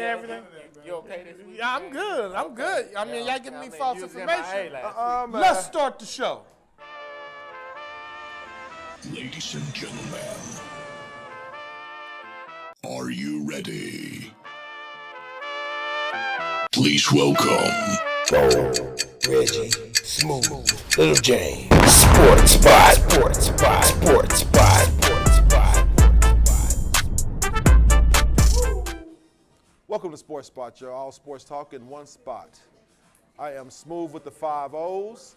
everything. You okay this week? Yeah, I'm good. I'm good. I mean, y'all giving me false information. Man. Let's start the show. Ladies and gentlemen, are you ready? Please welcome Reggie, Smooth, Little James, Sports Spot, Sports Spot, Sports Spot, Sports Spot. Welcome to Sports Spot, your all sports talk in one spot. I am Smooth with the 5 O's,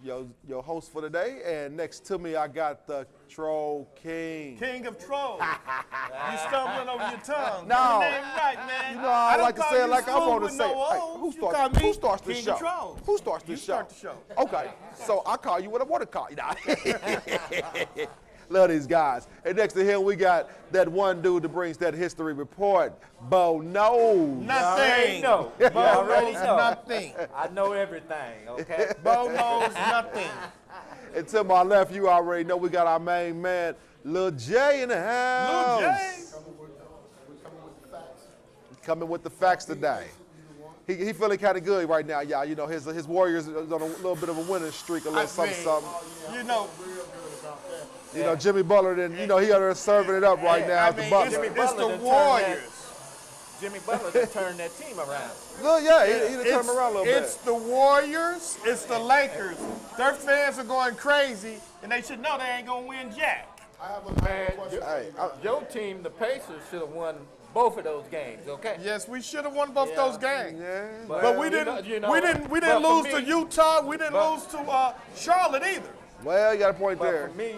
your host for today, and next to me I got the Troll King. King of trolls. You stumbling over your tongue. No. Your name right, man. You know I like to say it like I want to say it. No Hey, O's. who You call me starts the King show? of trolls. Who starts the You show? start the show. Okay, so I call you what I want to call you. Love these guys. And next to him we got that one dude that brings that history report, Bo Knows. Nothing. know. Bo already knows know. nothing. I know everything, okay? Bo knows nothing. And to my left, you already know we got our main man, Lil J in the house. Lil J. Coming with the facts today. He feeling kind of good right now, y'all. You know, his Warriors is on a little bit of a winning streak, a little something. You know, You know, Jimmy Butler, then you know he out there serving it up right now at the Butler. it's the Warriors. Jimmy Butler just turned that team around. Well, yeah, he turned him around a little It's bit. the Warriors, it's the Lakers. Their fans are going crazy, and they should know they ain't gonna win jack. Man, Hey, your team, the Pacers, should have won both of those games, okay? Yes, we should have won both those games. yeah. But we you didn't. know- we didn't but for lose me- to Utah. We didn't lose to Charlotte either. Well, you got a point But there. for me,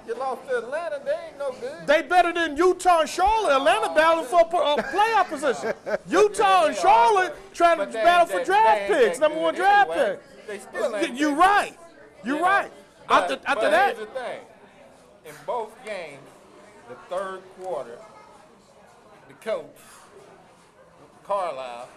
you lost to Atlanta, they ain't no good. They better than Utah and Charlotte. Atlanta battling for playoff position. Utah and Charlotte trying to But they battle ain't for that- draft they ain't picks, that number one good draft anyway. pick. They still ain't You're that right. good. You're You know, right. But After that, here's the thing. In both games, the third quarter, the coach, Carlisle,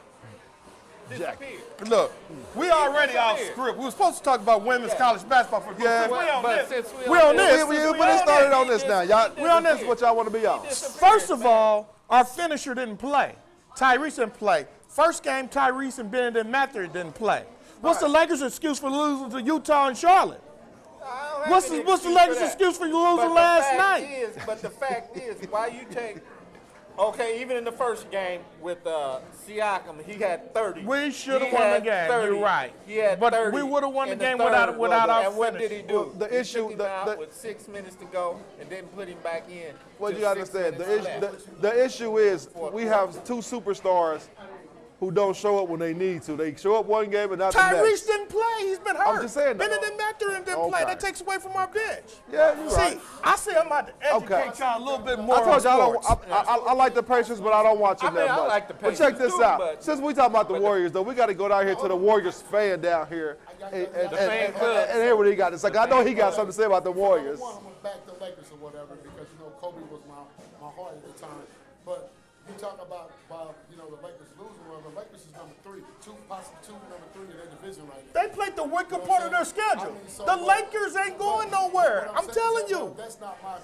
disappeared. look, we already off script. We were supposed to talk about women's college basketball for the Yeah. we on But this. since We on this. We We done on started this. on this now. Y'all, We on this is this. what y'all want to be on. First of all, our finisher didn't play. Tyrese didn't play. First game, Tyrese and Benedict Mather didn't play. What's the Lakers' excuse for losing to Utah and Charlotte? What's the Lakers' excuse for losing last night? But the fact is, why you take, okay, even in the first game with Siakam, he had 30. We should have He won the had game. 30. You're right. He had But 30 we would have won the in game third without quarter. our And what finish. did he do? Well, the He issue- took him the- out the- with 6 minutes to go and then put him back in. Well, to you gotta 6 understand, minutes left. the issue is we have two superstars who don't show up when they need to. They show up one game and not the Tyrese next. didn't play. He's been hurt. I'm just saying that. Benedict Mather didn't play. Okay. That takes away from our bench. Yeah, you're See, right. I say I'm about to educate Okay. y'all a little bit more I on told you sports. I like the Pacers, but I don't watch them I mean, that I much. like the But check Pacers this too, out. but- Since we talking about the Warriors, though, we got to go down here to the Warriors fan down here and hear what he got to say. I know he got something to say about the Warriors. I'm gonna back the Lakers or whatever because you know Kobe was my heart at the time. But you talk about the Lakers losing. Well, the Lakers is number 3, possibly number 3 in their division right now. They played the weaker part of their schedule. So The what- Lakers ain't going nowhere. what I'm saying telling is, you. that's not my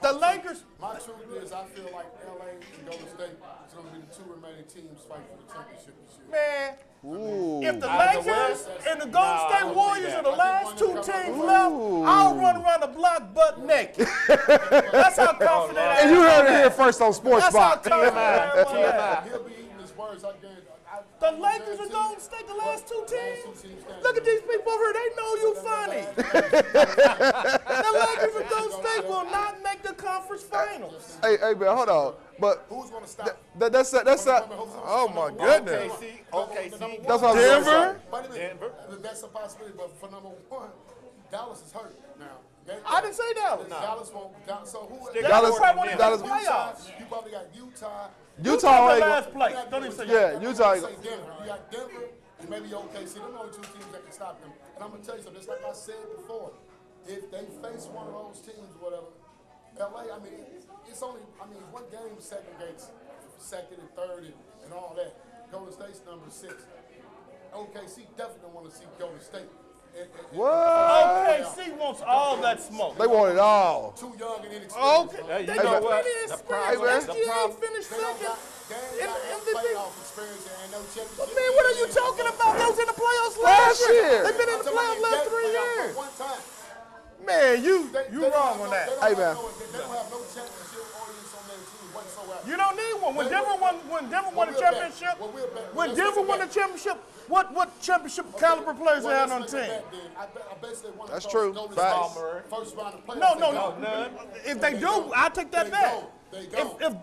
The truth. Lakers- My truth is I feel like LA and Golden State is going to be the 2 remaining teams fighting for the championship this year. Man, Ooh. if the Out of the Lakers West? and the Golden Nah, I State don't Warriors see are that. the last 2 teams left, I'll run around the block butt naked. That's how confident I am. And you heard it here first on Sports That's how Spot. confident I am. on that. He'll be eating his words again. The Lakers and Golden State, the last 2 teams. Look at these people over here. They know you funny. The Lakers and Golden State will not make the conference finals. Hey, man, hold on. But Who's going to stop? that's oh my goodness. OKC. That's what I was Denver? gonna say. Wait a minute. Denver. That's a possibility, but for number 1, Dallas is hurt now. I didn't say Dallas. Dallas won't. So who? Dallas probably won't even Dallas- make the playoffs. You probably got Utah. Utah ain't last gonna- place. Don't even say Yeah, that. Utah ain't Say gonna- Denver. You got Denver and maybe OKC. Them are the 2 teams that can stop them. And I'm gonna tell you something. Just like I said before, if they face one of those teams, or whatever, LA. I mean, it's only. I mean, one game segregates second and third and all that. Golden State's number 6. OKC definitely want to see Golden State What? OKC wants all that smoke. They want it all. Too young and inexperienced. Okay. you They know don't what? finish The experience. problem- SGA the problem- finished They don't second. got games, in got the no MVP. playoff experience and no championship. Man, what are you talking about? They was in the playoffs Last last year. year. They've been in the playoffs last 3 years. One time. Man, you They wrong don't on have that. no- Hey, they man. don't have no championship audience on their team whatsoever. You don't need one. When Denver won a we'll championship, bet. Well, we'll bet. when Let's Denver make a won a bet. championship, what championship caliber players they had on the team? I basically want That's to true. Golden Facts. State first round of playoffs. No, They no, go. no. If they They do, go. I'll take that They back. go. They go.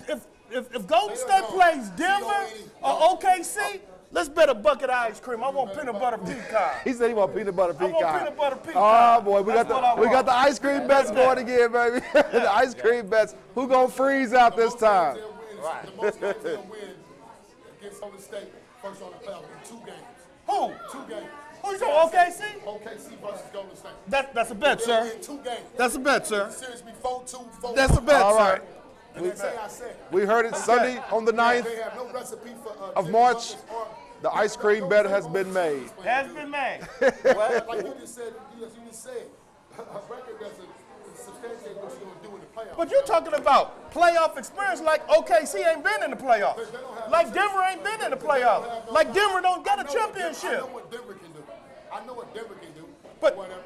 If Golden They State go. plays Denver C-O-N-E. or OKC, let's bet a bucket of ice cream. I want peanut butter pecan. He said he want peanut butter I pecan. want peanut butter pecan. Oh boy, we That's got what I the want. ice cream bets going again, baby. The ice cream bets. Who gonna freeze out this time? The most games they'll win against Golden State first round of playoffs in 2 games. Who? 2 games. Who you talking? OKC? OKC versus Golden State. That's a bet, They'll sir. win 2 games. That's a bet, sir. The series be 4-2, 4-1. That's a bet, All right. sir. And they say I said. We heard it Sunday on the 9th They have no recipe for of Jimmy March. Buckets or- The ice cream bet has been made. Has been made. Like you just said, a record doesn't substantiate what you're going to do in the playoffs. But you're talking about playoff experience like OKC ain't been in the playoffs. Like Denver ain't been in the playoffs. Like Denver don't got a I championship. know what Denver can do. I know what Denver can do. But Whatever.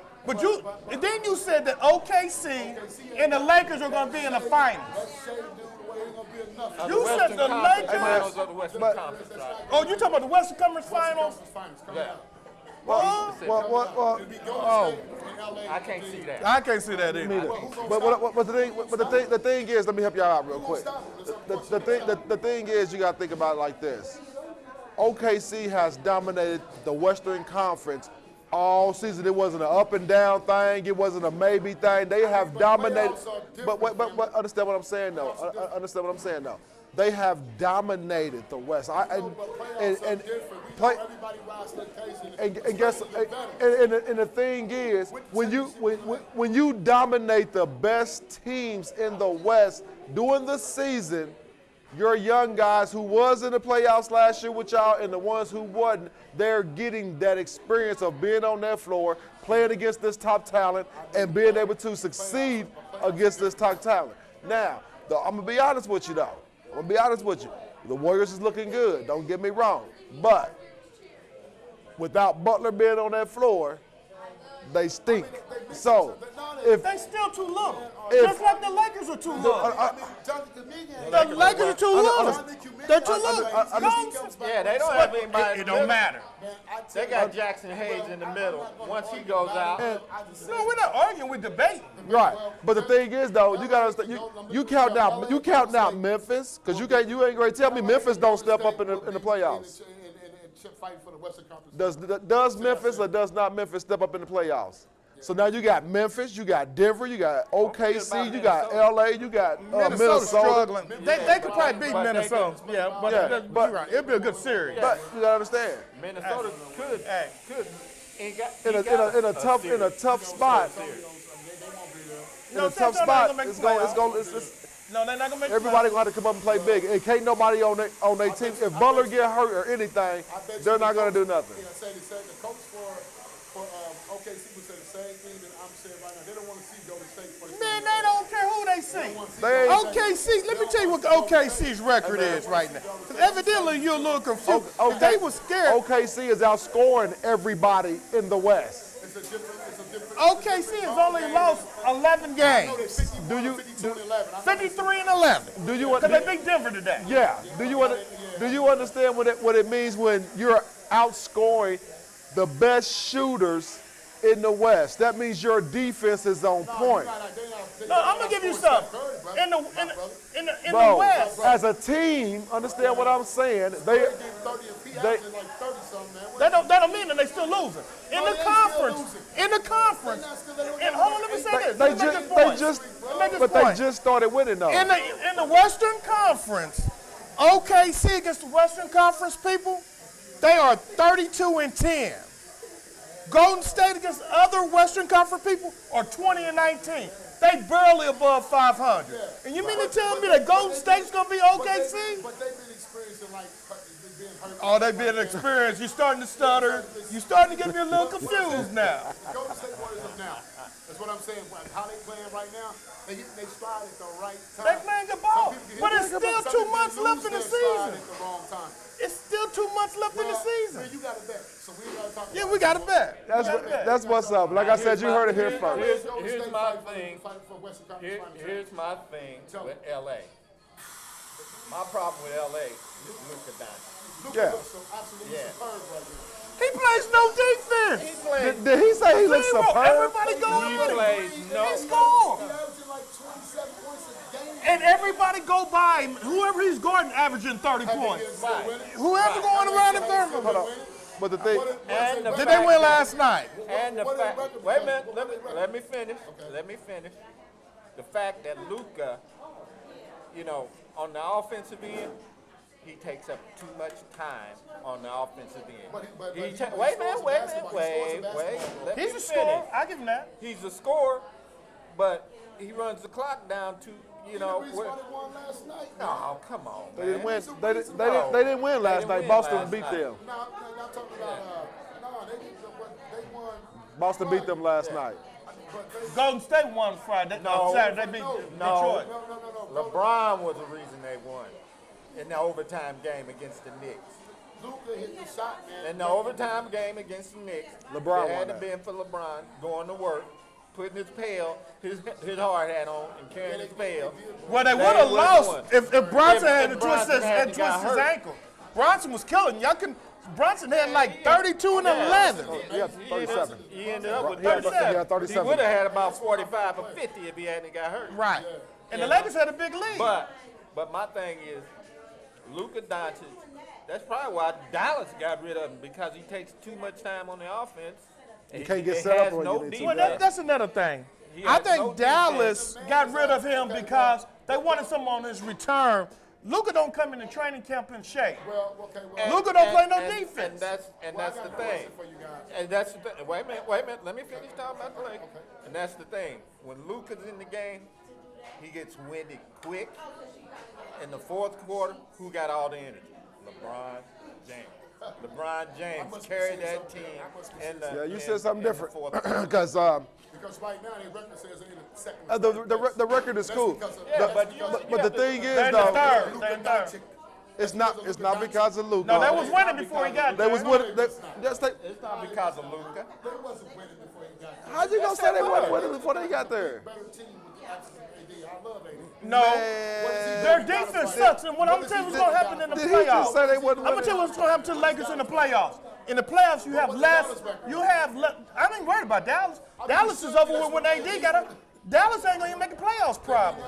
and then you said that OKC and the Lakers are going to be in the finals. Let Shea do the way it's going to be enough. You said the Finals Lakers. of the Western But- Conference. Right? Oh, you talking about the Western Conference Finals? Finals coming Yeah. out. Well, Well, It'll be Golden State and LA. I can't see that. I can't see that either. but the thing is, let me help y'all out real quick. The thing is, you got to think about it like this. OKC has dominated the Western Conference all season. It wasn't an up and down thing. It wasn't a maybe thing. They have dominated. But understand what I'm saying though. Understand what I'm saying though. They have dominated the West. And guess and the thing is, when you dominate the best teams in the West during the season, your young guys who was in the playoffs last year with y'all and the ones who wasn't, they're getting that experience of being on that floor, playing against this top talent, and being able to succeed against this top talent. Now, I'm gonna be honest with you though. I'm gonna be honest with you. The Warriors is looking good. Don't get me wrong, but without Butler being on that floor, they stink. So, if They still too low. If- Just like the Lakers are too low. The Lakers are too under- low. They're too low. Yeah, they don't have anybody. It don't matter. They got Jackson Hayes in the middle. Once he goes out, No, we're not arguing. We're debating. right, but the thing is though, you gotta understand, you count out Memphis, because you ain't going to tell me Memphis don't step up in the playoffs. Fighting for the Western Conference. Does Memphis or does not Memphis step up in the playoffs? So now you got Memphis, you got Denver, you got OKC, you got LA, you got Minnesota's Minnesota. struggling. They could probably beat But they Minnesota. Yeah, but you're right. It'd be a good series. But you gotta understand, Minnesota could ain't got in a tough spot, in a tough spot, No, they're not gonna make everybody gonna have to come up and play big. And can't nobody on their team. If Butler get hurt or anything, they're not gonna do nothing. The coach for OKC would say the same thing that I'm saying right now. They don't want to see Golden State play. Man, they don't care who they see. They ain't- OKC, let me tell you what OKC's record is right now. 'Cause evidently you're a little confused. If they were scared. OKC is outscoring everybody in the West. It's a different. OKC has only lost 11 games. Do you 53 and 11. do you Because they beat Denver today. Yeah. Do you understand what it means when you're outscoring the best shooters in the West? That means your defense is on point. No, I'm gonna give you something. In the Bro, West, as a team, understand what I'm saying? They that don't mean that they still losing. In the conference, and hold on, let me say this. they Let me make this point. they just started winning though. In the Western Conference, OKC against the Western Conference people, they are 32 and 10. Golden State against other Western Conference people are 20 and 19. They barely above 500. And you mean to tell me that Golden State's gonna be OKC? But they've been experiencing like being hurt. Oh, they've been experienced. You're starting to stutter. You're starting to get me a little confused now. Golden State Warriors of now. That's what I'm saying. How they playing right now, they hit they stride at the right time. They playing good ball, Some people but hit it's their- still some 2 people months lose left in the their stride season. At the wrong time. It's still 2 months left in the Well, season. man, you got to bet. So we got to talk Yeah, about we got to bet. That's what's up. Like I said, you heard it here first. Here's my thing. Here, Here's my thing Tell me. with LA. My problem with LA is Luka Doncic. Yeah. Absolutely Yeah. superb right now. He plays no defense. He plays. Did he say he looks Zero. superb? Everybody go He with him. plays no. He scored. He averaging like 27 points a game. And everybody go by him. Whoever he's guarding averaging 30 points. Whoever going around him 30 Hold on. But the thing, And the Did they win last night? And the What is fact, record wait a because- minute, let me finish. Let me finish. The fact that Luka, on the offensive end, he takes up too much time on the offensive end. But He he ta- scores wait a in minute, wait a minute, basketball. He scores in wait. basketball. Let He's me a scorer. finish. I give him that. He's a scorer, but he runs the clock down to, The reason why they won last night. Oh, come on, they man. didn't win. They didn't win last didn't night. win Boston last beat night. them. No, I'm talking about, they won. Boston beat them last night. But they, Golden State won Friday. No. Saturday. They beat No. Detroit. no. LeBron was the reason they won in the overtime game against the Knicks. Luka hit the shot, man. In the overtime game against the Knicks, LeBron it had won to that. been for LeBron going to work, putting his hard hat on and carrying his pail. Well, they They would have would've lost won. if Bronson had to If twist Bronson hadn't his got hurt. ankle. Bronson was killing. Bronson had like 32 and 11. Yeah, 37. He ended up with Yeah, 37. yeah, He 37. would have had about 45 or 50 if he hadn't got hurt. Right. And the Lakers had a big lead. But my thing is, Luka Doncic, that's probably why Dallas got rid of him, because he takes too much time on the offense. You can't get He set up has when no you need to. Well, defense. that's another thing. He I has think no Dallas defense. got rid of him because they wanted someone on his return. Luka don't come into training camp in shape. Well, okay, well. Luka don't play no And defense. that's I the got a thing. question for you guys. And that's the thing. Wait a minute. Let me finish talking about the Lakers. And that's the thing. When Luka's in the game, he gets winded quick. In the fourth quarter, who got all the energy? LeBron James. LeBron James carried that team. Yeah, you said something different. Because Because Because right now, their record says they're in the second. the record is cool. But the thing is, They're in the though, third. They're in third. it's not because of Luka. No, they was winning before he got They there. was winning. Just like, it's not because of Luka. They wasn't winning before he got there. how you gonna say they weren't winning before they got there? Better team with the absence of AD. I love AD. No. Man. Their defense sucks, and what I'm gonna tell you what's gonna happen in the Did he just playoffs. say they wasn't I'm gonna winning? tell you what's gonna happen to the Lakers in the playoffs. In the playoffs, you have less. I ain't worried about Dallas. Dallas is over with when AD got up. Dallas ain't gonna even make the playoffs, probably.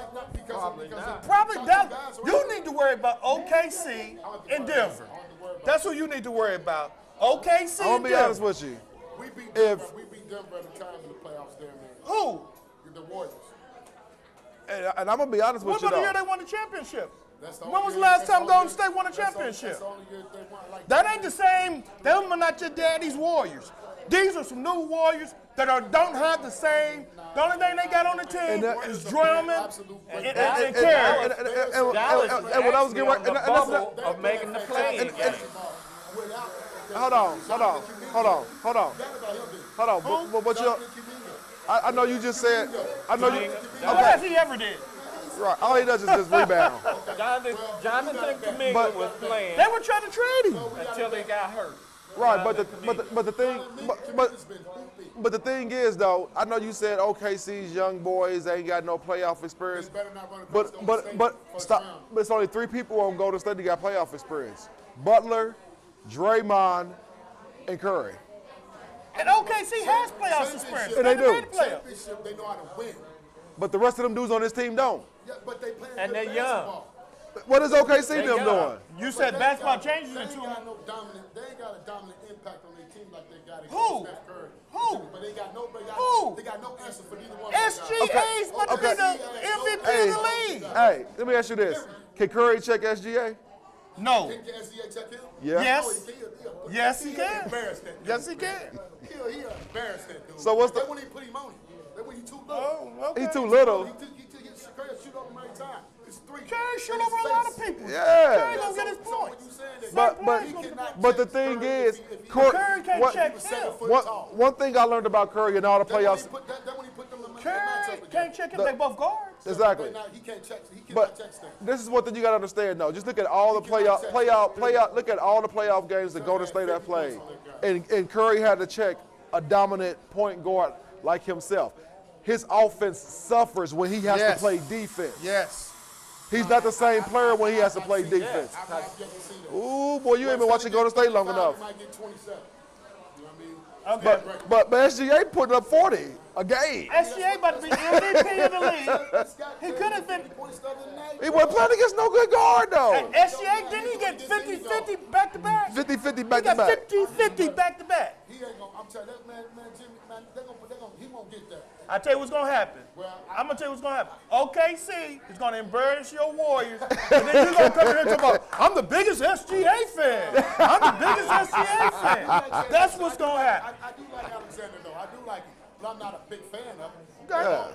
Probably Dallas. You need to worry about OKC and Denver. That's what you need to worry about. OKC I'm and gonna be honest Denver. with you. We beat If- Denver. We beat Denver every time in the playoffs there, man. Who? The Warriors. And I'm gonna be honest What with you about the year though. they won the championship? That's the When only was the year- last that's time the Golden only State won a year- that's championship? the only year they won like That ain't the same. Them are not your daddy's Warriors. These are some new Warriors that don't have the same. The only thing they got on the team And that- is Drummond Absolute and great. Carey. And Dallas what I was is getting actually on right, the and that's bubble not- of making the play-in game. hold on. But you, I know you just said, I know you. What has he ever did? Right, all he does is just rebound. Jonathan Kuminga But- was playing They were trying to trade him. until they got hurt. Right, but the thing is though, I know you said OKC's young boys ain't got no playoff experience, but stop. But it's only 3 people on Golden State that got playoff experience: Butler, Draymond, and Curry. And OKC has playoff experience. And they do. made the playoffs. Championship, they know how to win. But the rest of them dudes on this team don't. Yeah, but they play And good they're young. basketball. What is OKC them young. doing? You said basketball changes They into ain't got no dominant. They ain't got a dominant impact on their team like they got against Who? Steph Curry. Who? But they got no. Who? They got no answer for neither one. of those guys. SGA's about to be Okay. the MVP of the league. Hey, let me ask you this: Can Curry check SGA? No. Can SGA check him? Yeah. Yes. Oh, he can. Yes, he can. Embarrass that dude. Yes, he can. He'll embarrass that dude. So what's the- That when he put him on him. That when he too Oh, okay. He too little. He Curry shoot over every time. It's 3. Curry shoot in his over a lot of face. people. Yeah. Curry gonna get his So when points. you saying that, But he cannot but the check thing Curry is, if he- Curry can't what- check was him. 7 foot one, tall. one thing I learned about Curry in all the That when he playoffs. put them in the Curry matchup can't check him. They both guards. Exactly. He can't check. He cannot But check Steph. this is what you got to understand, though. Just look at all the He cannot check playoff. Look at all the playoff games that Golden State have played, and Curry had to check a dominant point guard like himself. His offense suffers when he has Yes. to play defense. Yes. He's not the same player when he has to play defense. I've yet to see that. Ooh, boy, you ain't been watching Golden State long enough. He might get 27. You know what I mean? Okay. But SGA putting up 40 a game. SGA about to be MVP of the league. This guy He played could have 50 been. points the other night. He wasn't playing against no good guard, though. SGA, didn't he get 50-50 back-to-back? 50-50 He got back-to-back. 50-50 back-to-back. He ain't gonna. I'm telling you, that Jimmy, he won't get that. I tell you what's gonna happen. Well, I'm gonna tell you what's gonna happen. OKC is gonna embarrass your Warriors, and then you're gonna come here and talk about, I'm the biggest SGA fan. I'm the biggest SGA fan. That's what's gonna happen. I do like Alexander though. I do like him, but I'm not a big fan of him. Yeah.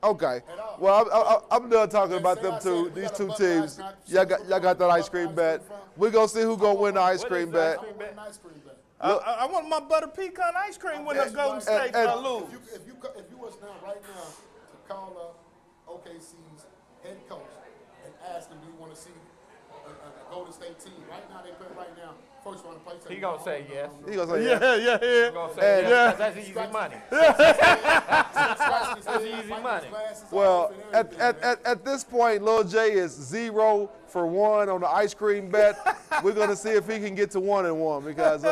Okay. Well, I'm done talking about them two. These two teams. Y'all got that ice cream bet. We're gonna see who gonna win the ice cream bet. I want an ice cream bet. I want my butter pecan ice cream when the Golden State lose. If you was now right now to call up OKC's head coach and ask him, do you want to see a Golden State team right now? They play right now. First round of play. He gonna say yes. He gonna say yeah. Yeah. He gonna say And- yes. 'Cause that's easy money. That's easy money. Well, at this point, Lil J is 0 for 1 on the ice cream bet. We're gonna see if he can get to 1-1 because He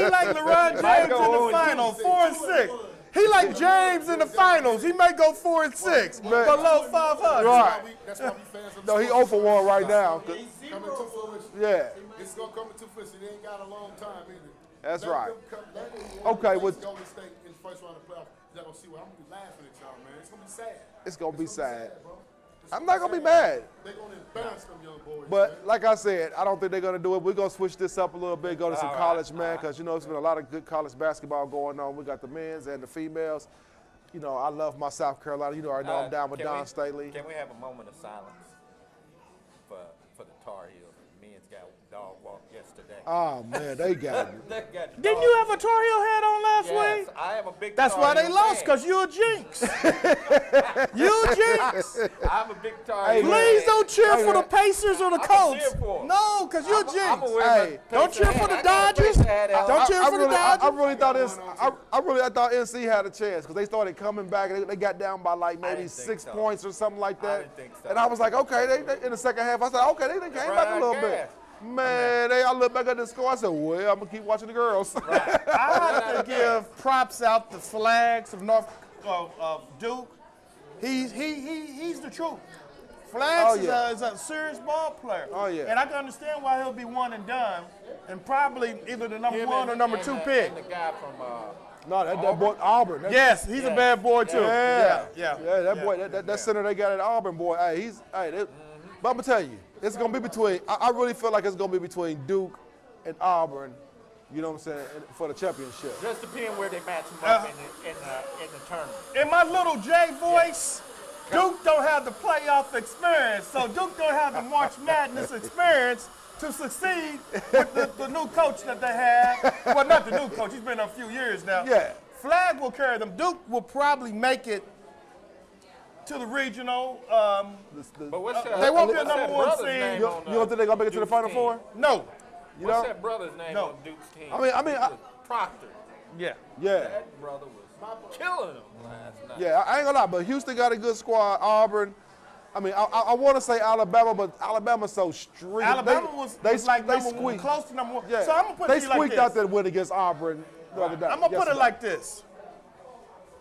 like LeBron James in the finals, 4-6. He like James in the finals. He may go 4-6, below 500. right. That's why we fans of No, he 0 for 1 right now. coming to fruition. Yeah. It's gonna come to fruition. They ain't got a long time either. That's Let right. them come- let them Okay, face with- Golden State in the first round of playoffs. Y'all gonna see what I'm gonna be laughing at y'all, man. It's gonna be sad. It's gonna be sad. bro. I'm not gonna be mad. They're gonna embarrass them young boys. But man. like I said, I don't think they're gonna do it. We're gonna switch this up a little bit, go to some college, man, because you know there's been a lot of good college basketball going on. We got the men's and the females. You know, I love my South Carolina. You know, I know I'm down with Can Don we- Staley. Can we have a moment of silence for the Tar Heels? Men's got dog walk yesterday. Oh man, they got me. They got Didn't dog- you have a Tar Heel hat on last Yes, week? I am a big That's Tar why they Heel lost, fan. because you a jinx. You a jinx. I'm a big Tar Hey, Heel man. Please fan. don't cheer Hey, for the man. Pacers or the I'ma Colts. cheer for 'em. No, because you're a I'ma jinx. wear my Hey. Don't Pacer cheer for hat. the I got a Dodgers. Pacer hat out. Don't cheer for the Dodgers. I really thought this. I thought NC had a chance because they started coming back. They got down by like maybe didn't think 6 so. points or something like that. didn't think so. And I was like, okay. They in the second half, I said, okay, they came Right back a out little of bit. gas. Man, I looked back at the score. I said, well, I'm gonna keep watching the girls. I have to give props out to Flags of Duke. He's the truth. Flags Oh, yeah. is a serious ball player. Oh, yeah. And I can understand why he'll be one and done, and probably either the number Him one or and- number and two the- pick. And the guy from No, that boy Auburn. Yes, he's a bad boy too. Yeah, Yeah. that boy, that center they got at Auburn, boy. Hey, but I'm gonna tell you, it's gonna be between. I really feel like it's gonna be between Duke and Auburn. You know what I'm saying, for the championship. just depending where they match him up in the tournament. In my little J voice, Duke don't have the playoff experience, so Duke don't have the March Madness experience to succeed with the new coach that they have. Well, not the new coach, he's been there a few years now. Yeah. Flag will carry them. Duke will probably make it to the regional. But what's that? They won't be a what's that number one brother's seed. name You on, don't think they're gonna make it to the Duke's Final team? Four? No. You What's know? that brother's name No. on Duke's team? I mean, Proctor. Yeah. yeah, That brother was killing him last night. yeah. I ain't gonna lie, but Houston got a good squad. Auburn. I mean, I want to say Alabama, but Alabama's so streaky. Alabama was like number one, squeaked. close to number one. Yeah. So I'm going to put they it to you like squeaked this. out that win against Auburn the other day. I'm gonna put it yesterday. like this.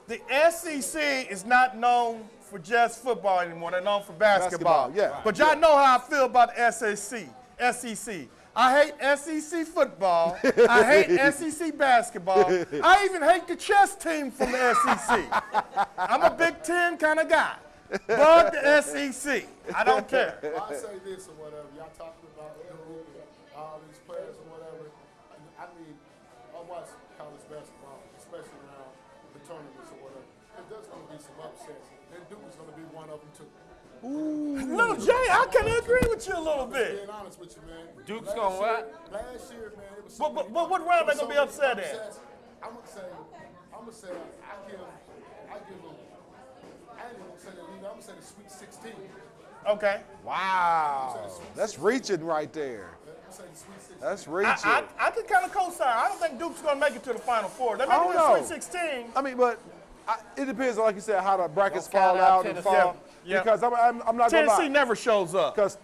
The SEC is not known for just football anymore. They're known for basketball. Basketball, yeah. But y'all know how I feel about the SEC. I hate SEC football. I hate SEC basketball. I even hate the chess team from the SEC. I'm a Big Ten kind of guy. Bug the SEC. I don't care. Well, I say this or whatever. Y'all talking about Duke and all these players or whatever. I mean, I watch college basketball, especially around the tournaments or whatever. there's going to be some upsets. And Duke is going to be one of them too. Little J, I can agree with you a little bit. Being honest with you, man. Duke's gonna what? Last year, man, it was. What round they gonna be upset at? I'm gonna say, I give them. I ain't even gonna say the lead. I'm gonna say the Sweet 16. Okay. Wow. That's reaching right there. I'm gonna say the Sweet 16. That's reaching. I can kind of co-sign. I don't think Duke's gonna make it to the Final Four. They I make don't it to the know. Sweet 16. I mean, but it depends, like you said, how the brackets Don't count fall out out and Tennessee. fall. Yeah. Because I'm not going to Tennessee lie. never shows up. Because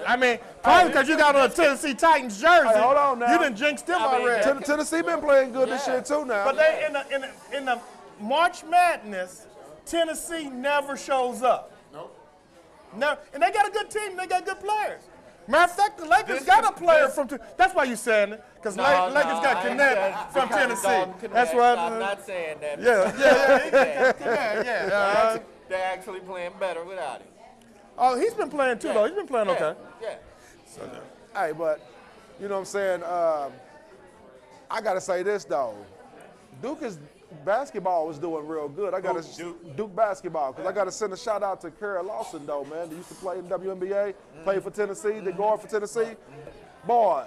I mean, probably because you got on a Tennessee Titans jersey. Hey, hold on now. You done jinxed them I mean, already. Tennessee been playing good this year too now. But they in the March Madness, Tennessee never shows up. Nope. No, and they got a good team. They got good players. Matter of fact, the Lakers This got a is- player this- from. That's why you saying it, because Lakers got I ain't Connect saying from because Tennessee. Dalton Connect. That's what. I'm not saying that. Yeah. They're actually playing better without him. Oh, he's been playing too, though. He's been playing okay. Yeah. Hey, but you know what I'm saying? I got to say this, though. Duke's basketball was doing real good. I got to Duke basketball, because I got to send a shout out to Kerry Lawson, though, man. They used to play in WNBA, played for Tennessee, the guard for Tennessee. Boy,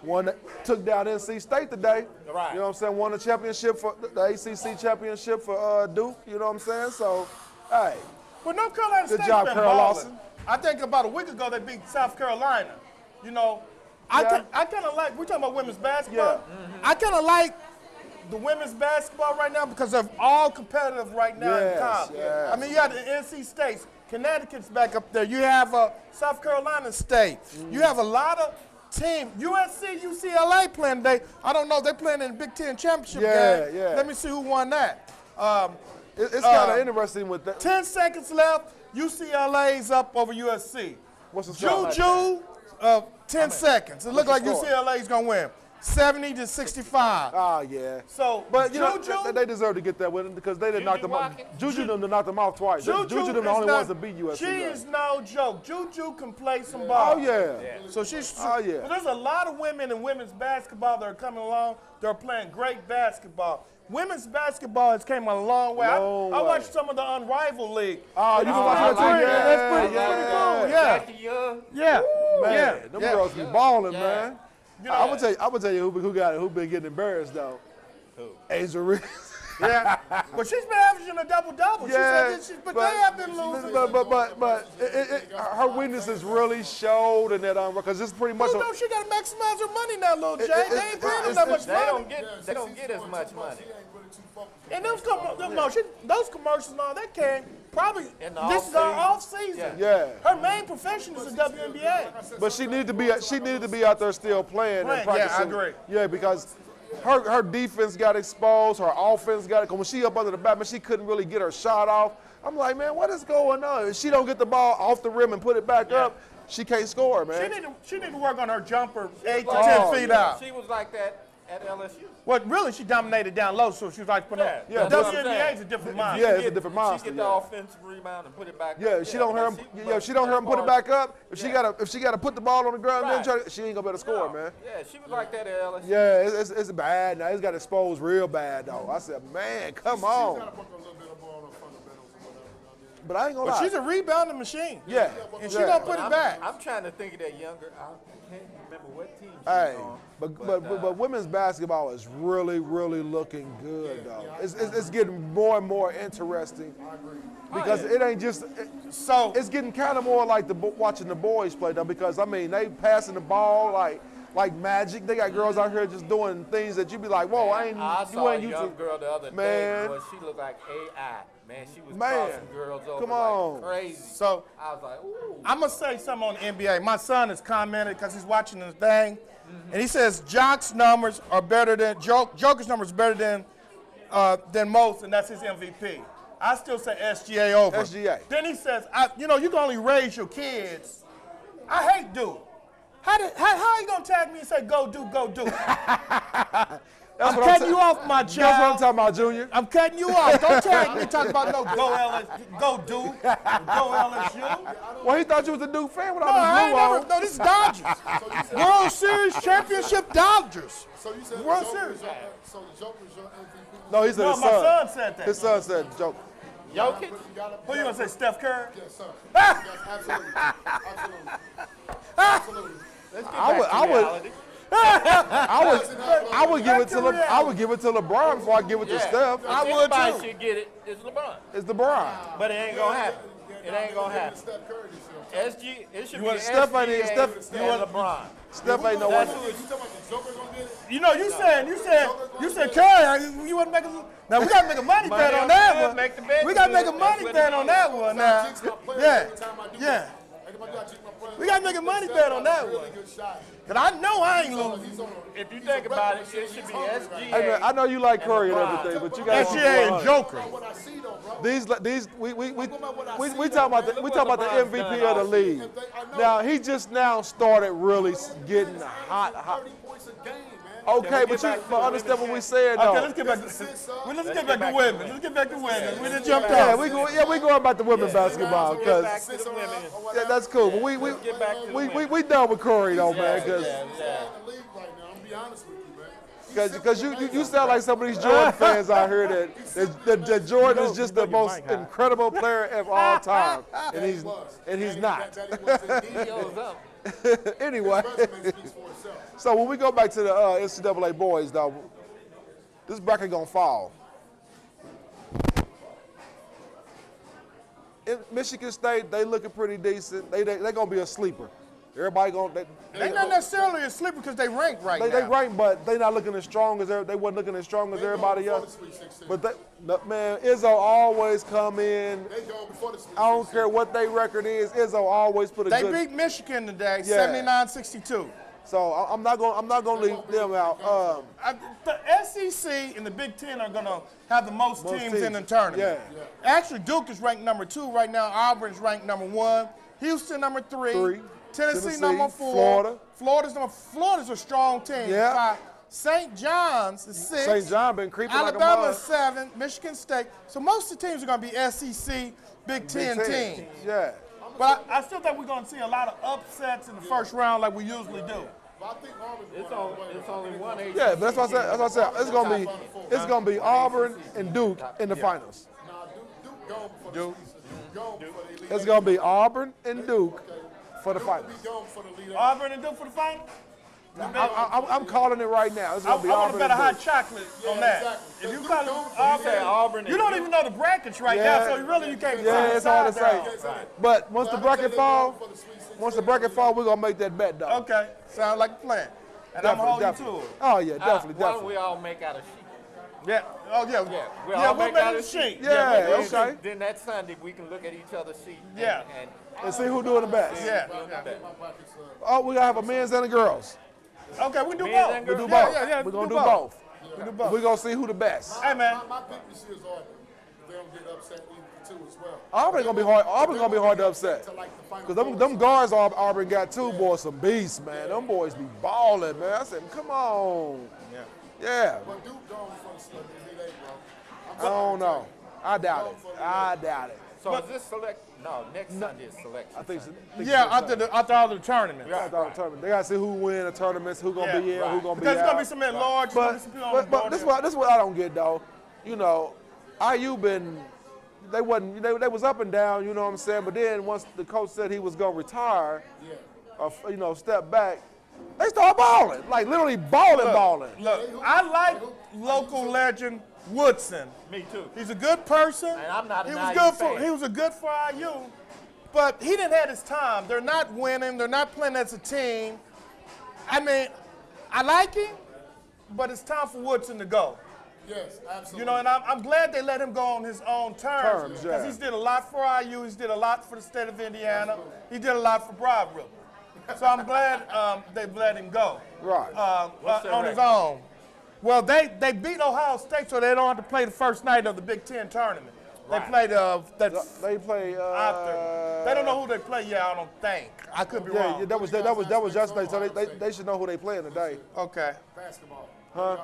one that took down NC State today. Right. You know what I'm saying? Won the championship for the ACC championship for Duke. You know what I'm saying? So, hey, Well, North Carolina Good State's job, been Carol balling. Lawson. I think about a week ago they beat South Carolina. You know, I kind of like. We're talking about women's basketball. I kind of like the women's basketball right now because they're all competitive right now in Yes, college. yes. I mean, you have the NC States, Connecticut's back up there. You have South Carolina State. You have a lot of teams. USC, UCLA playing today. I don't know. They're playing in the Big Ten championship game. Yeah. Let me see who won that. it's kind of interesting with that. 10 seconds left. UCLA's up over USC. What's the score? Juju, 10 seconds. It looked like the score? UCLA's going to win. 70-65. Oh, yeah. So, But you Juju, know they deserve to get that win because they didn't knock them out. Watkins? Juju them to knock them out twice. Juju them the is only not- ones to beat USC. She though. is no joke. Juju can play some ball. Oh yeah. So she's. Oh, yeah. But there's a lot of women in women's basketball that are coming along. They're playing great basketball. Women's basketball has came a long way. Long I way. watched some of the Unrivaled League. Oh, you can Oh, watch I that too. like Yeah, that. That's pretty cool. Yeah. Jackie Young. Yeah. Man, Yeah. them Yeah. girls be balling, man. You know, I'm gonna tell you who been getting embarrassed though. Who? Asia Reeves. Yeah. But she's been averaging a double-double. Yeah, But they have been losing. but her weaknesses really showed in that because it's pretty much. Well, no, she got to maximize her money now, little Jay. They ain't paying her it's- that much They money. don't get as much money. She ain't really too focused. And those commercials and all that came probably. In the This is our off off-season. season. Yeah. Her main profession is the WNBA. But she needed to be out there still playing and Playing, yeah, I practicing. agree. Yeah, because her defense got exposed, her offense got it. Cause when she up under the bat, man, she couldn't really get her shot off. I'm like, man, what is going on? If she don't get the ball off the rim and put it back up, she can't score, man. She need to work on her jumper 8 to Oh, 10 feet yeah. out. She was like that at LSU. Well, really, she dominated down low, so she was like, Yeah, the that's what I'm WNBA saying. is a different mind. Yeah, it's a different monster. She get the Yeah. offensive rebound and put it back. Yeah, up. if she don't hear him. If she don't hear him put it back up. If she gotta put the ball on the ground, Right. then she ain't gonna be able to score, man. Yeah, she was like that at LSU. Yeah, it's bad now. It's got exposed real bad though. I said, man, come She's got on. to work a little bit more on her fundamentals or whatever. You know what I mean? But I ain't gonna But lie. she's a rebounding machine. Yeah, And she yeah. gonna put it back. I'm trying to think of that younger. I can't remember what team she Hey, was on. but women's basketball is really looking good though. It's getting more and more interesting because it ain't just. So It's getting kind of more like watching the boys play though, because I mean they passing the ball like magic. They got girls out here just doing things that you be like, whoa, I saw a you young used to. girl the other Man. day. Boy, she looked like AI. Man, she was Man. crossing girls over Come on. like crazy. So I was like, ooh. I'm gonna say something on the NBA. My son has commented because he's watching this thing, and he says Joker's numbers are better than Joker's numbers better than most, and that's his MVP. I still say SGA over. SGA. Then he says, you can only raise your kids. I hate Duke. How you gonna tag me and say go Duke, go Duke? I'm cutting you off, my That's what I'm child. talking about, Junior. I'm cutting you off. Don't tag me talking about no go LSU, go Duke, go LSU. Well, he thought you was a Duke fan with No, all I this ain't blue never. on. No, this is Dodgers. World Series championship Dodgers. So you said World the Joker Series. is so the Joker is your MVP? No, he said No, his my son. son said that. His son said joke. Jokic? Who you gonna say, Steph Curry? Yes, sir. Yes, absolutely. Absolutely. Absolutely. Let's get I back would- to I would- reality. I would give it to I would give it to LeBron before I give it to Yeah. Steph. I If would anybody too. should get it, it's LeBron. It's LeBron. But it ain't gonna happen. It ain't gonna happen. Steph Curry this year. SG, it should You be want Steph ain't SGA even- Steph- and LeBron. Steph ain't no That's one. who You talking about the Joker gonna get it? You know, you said Curry. You want to make a now we got to make a money bet on that one. Make the bet. We got to make a money That's bet what on it that is. one I now. jinx my players Yeah, every time I do yeah. that. Everybody got to jinx my players. We gotta make a money bet on that Really one. good shot. Cause I know I ain't losing. He's on a- If you he's think a about it, record it should be machine. He's SGA. hungry Hey man, I know you like Curry and LeBron. everything, but you got SGA and Joker. right now. What I see though, bro. These we see, talking about the man. we talking about the LeBron's MVP done of the all league. If they- I know. Now he just now started really getting hot. 30 points a game, man. Okay, get but back to the understand what we women's said Okay, though. let's get back. Let's get back to women. Let's get back to women. We just jumped Yeah, off. we going about the women's basketball Get because back to the women. yeah, that's cool. But Get back to the women. we done with Curry though, man, because Yeah. In the league right now, I'm gonna be honest with you, man. because you sound like some of these Jordan fans out here that Jordan is just the most incredible player of all time, and he's not. That he was indeed. Goes up. Anyway, Resume speaks for itself. so when we go back to the NCAA boys, though, this bracket gonna fall. In Michigan State, they looking pretty decent. They gonna be a sleeper. Everybody gonna They not necessarily a sleeper because they rank right they now. rank, but they not looking as strong as they wasn't looking as strong as everybody Before the else. Sweet 16. But man, Izzo always come in. They go before the Sweet I don't 16. care what their record is. Izzo always put a They good. beat Michigan today, Yeah. 79-62. So I'm not gonna leave them out. The SEC and the Big Ten are going to have the most teams in the teams. tournament. Yeah. Actually, Duke is ranked number 2 right now. Auburn's ranked number 1. Houston number 3. Tennessee number 4. Florida's a strong team. Yeah. St. John's is 6. St. John been creeping Alabama like a is 7. Michigan State. So most of the teams are going to be SEC Big Ten teams. Yeah. But I still think we're going to see a lot of upsets in the first round like we usually do. But I think Auburn It's only one ACC. Yeah, but that's what I said. It's gonna be Auburn and Duke in the finals. Nah, Duke gone before the Sweet 16. Gone before the Elite It's Eight. gonna be Auburn and Duke for the Duke will finals. be gone before the Elite Eight. Auburn and Duke for the final? I'm calling it right now. It's I gonna be want to Auburn bet a and hot Duke. chocolate on Yeah, that. exactly. If you Duke call it don't- Auburn, You say Auburn you don't even know the brackets right now, so really you can't Yeah, it's hard to say. Right. But once the But I bracket think they gone fall, before the Sweet 16. once the bracket fall, we're gonna make that bet though. Okay, sounds like a plan. And I'm Definitely, holding definitely. to it. Oh yeah, definitely, Why don't definitely. we all make out a sheet? Yeah. Oh yeah. Yeah, We'll make out a sheet. Yeah, okay. Then that Sunday we can look at each other's sheet. Yeah. And And see who doing the best. Yeah. My brackets, Oh, we gotta have a men's and a girls. Okay, we do Men both. and We girls. do Yeah, both. yeah, We're gonna do both. We do both. We're gonna see who the best. Hey man. my pick this year is Auburn. If they don't get upset either too as well. Auburn gonna be hard. Auburn gonna be hard to upset. To like the Final Cause them Four. guards Auburn got too, boys, some beasts, man. Them boys be balling, man. I said, come on. Yeah. But Duke gone before the Elite Eight, I bro. don't know. I doubt it. I doubt it. So is this select? No, next Sunday is selection. I think. Yeah, after all the tournaments. They gotta see who win the tournaments, who gonna be in, who gonna be Because out. it's gonna be some at large. But, some people on the but board this there. is what I don't get though. You know, IU they was up and down. You know what I'm saying? But then once the coach said he was gonna retire, or step back, they start balling, like literally balling. Look, I like local legend Woodson. Me too. He's a good person. And I'm not he an was IU good fan. for he was a good for IU, but he didn't have his time. They're not winning. They're not playing as a team. I mean, I like him, but it's time for Woodson to go. Yes, absolutely. You know, and I'm glad they let him go on his own terms yeah. he's did a lot for IU. He's did a lot for the state of Indiana. He did a lot for Broad River. So I'm glad they let him go. Right. What's their On his record? own. Well, they beat Ohio State, so they don't have to play the first night of the Big Ten tournament. They play that They play. after. They don't know who they play yet. I don't think. I could be wrong. Yeah, that was yesterday. So they should know who they playing today. Okay. basketball. Huh?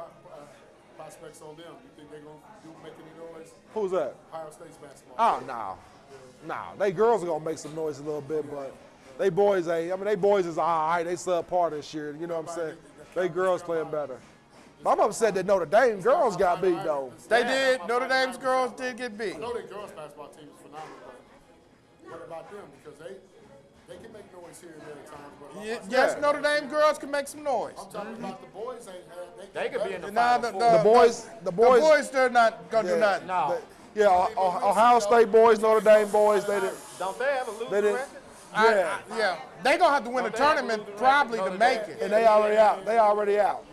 prospects on them. You think they're going to make any noise? Who's that? Ohio State's basketball. Oh, no. No. They girls are going to make some noise a little bit, but they boys ain't. I mean, they boys is all right. They subpar this year. You know what I'm saying? They girls playing better. I'm upset that Notre Dame girls got beat, though. They did. Notre Dame's girls did get beat. I know their girls basketball team is phenomenal, but what about them? Because they can make noise here and there at times. But Yes, Notre Dame girls can make some noise. I'm talking about the boys. They could be in the Nah, Final the Four. The boys, they're not gonna do nothing. No. yeah, Ohio State boys, Notre Dame boys, they did. Don't they have a losing They did. record? Yeah, Yeah, they gonna have to win the Don't they have to tournament lose the probably to record? make Notre it. and they already out. They already out.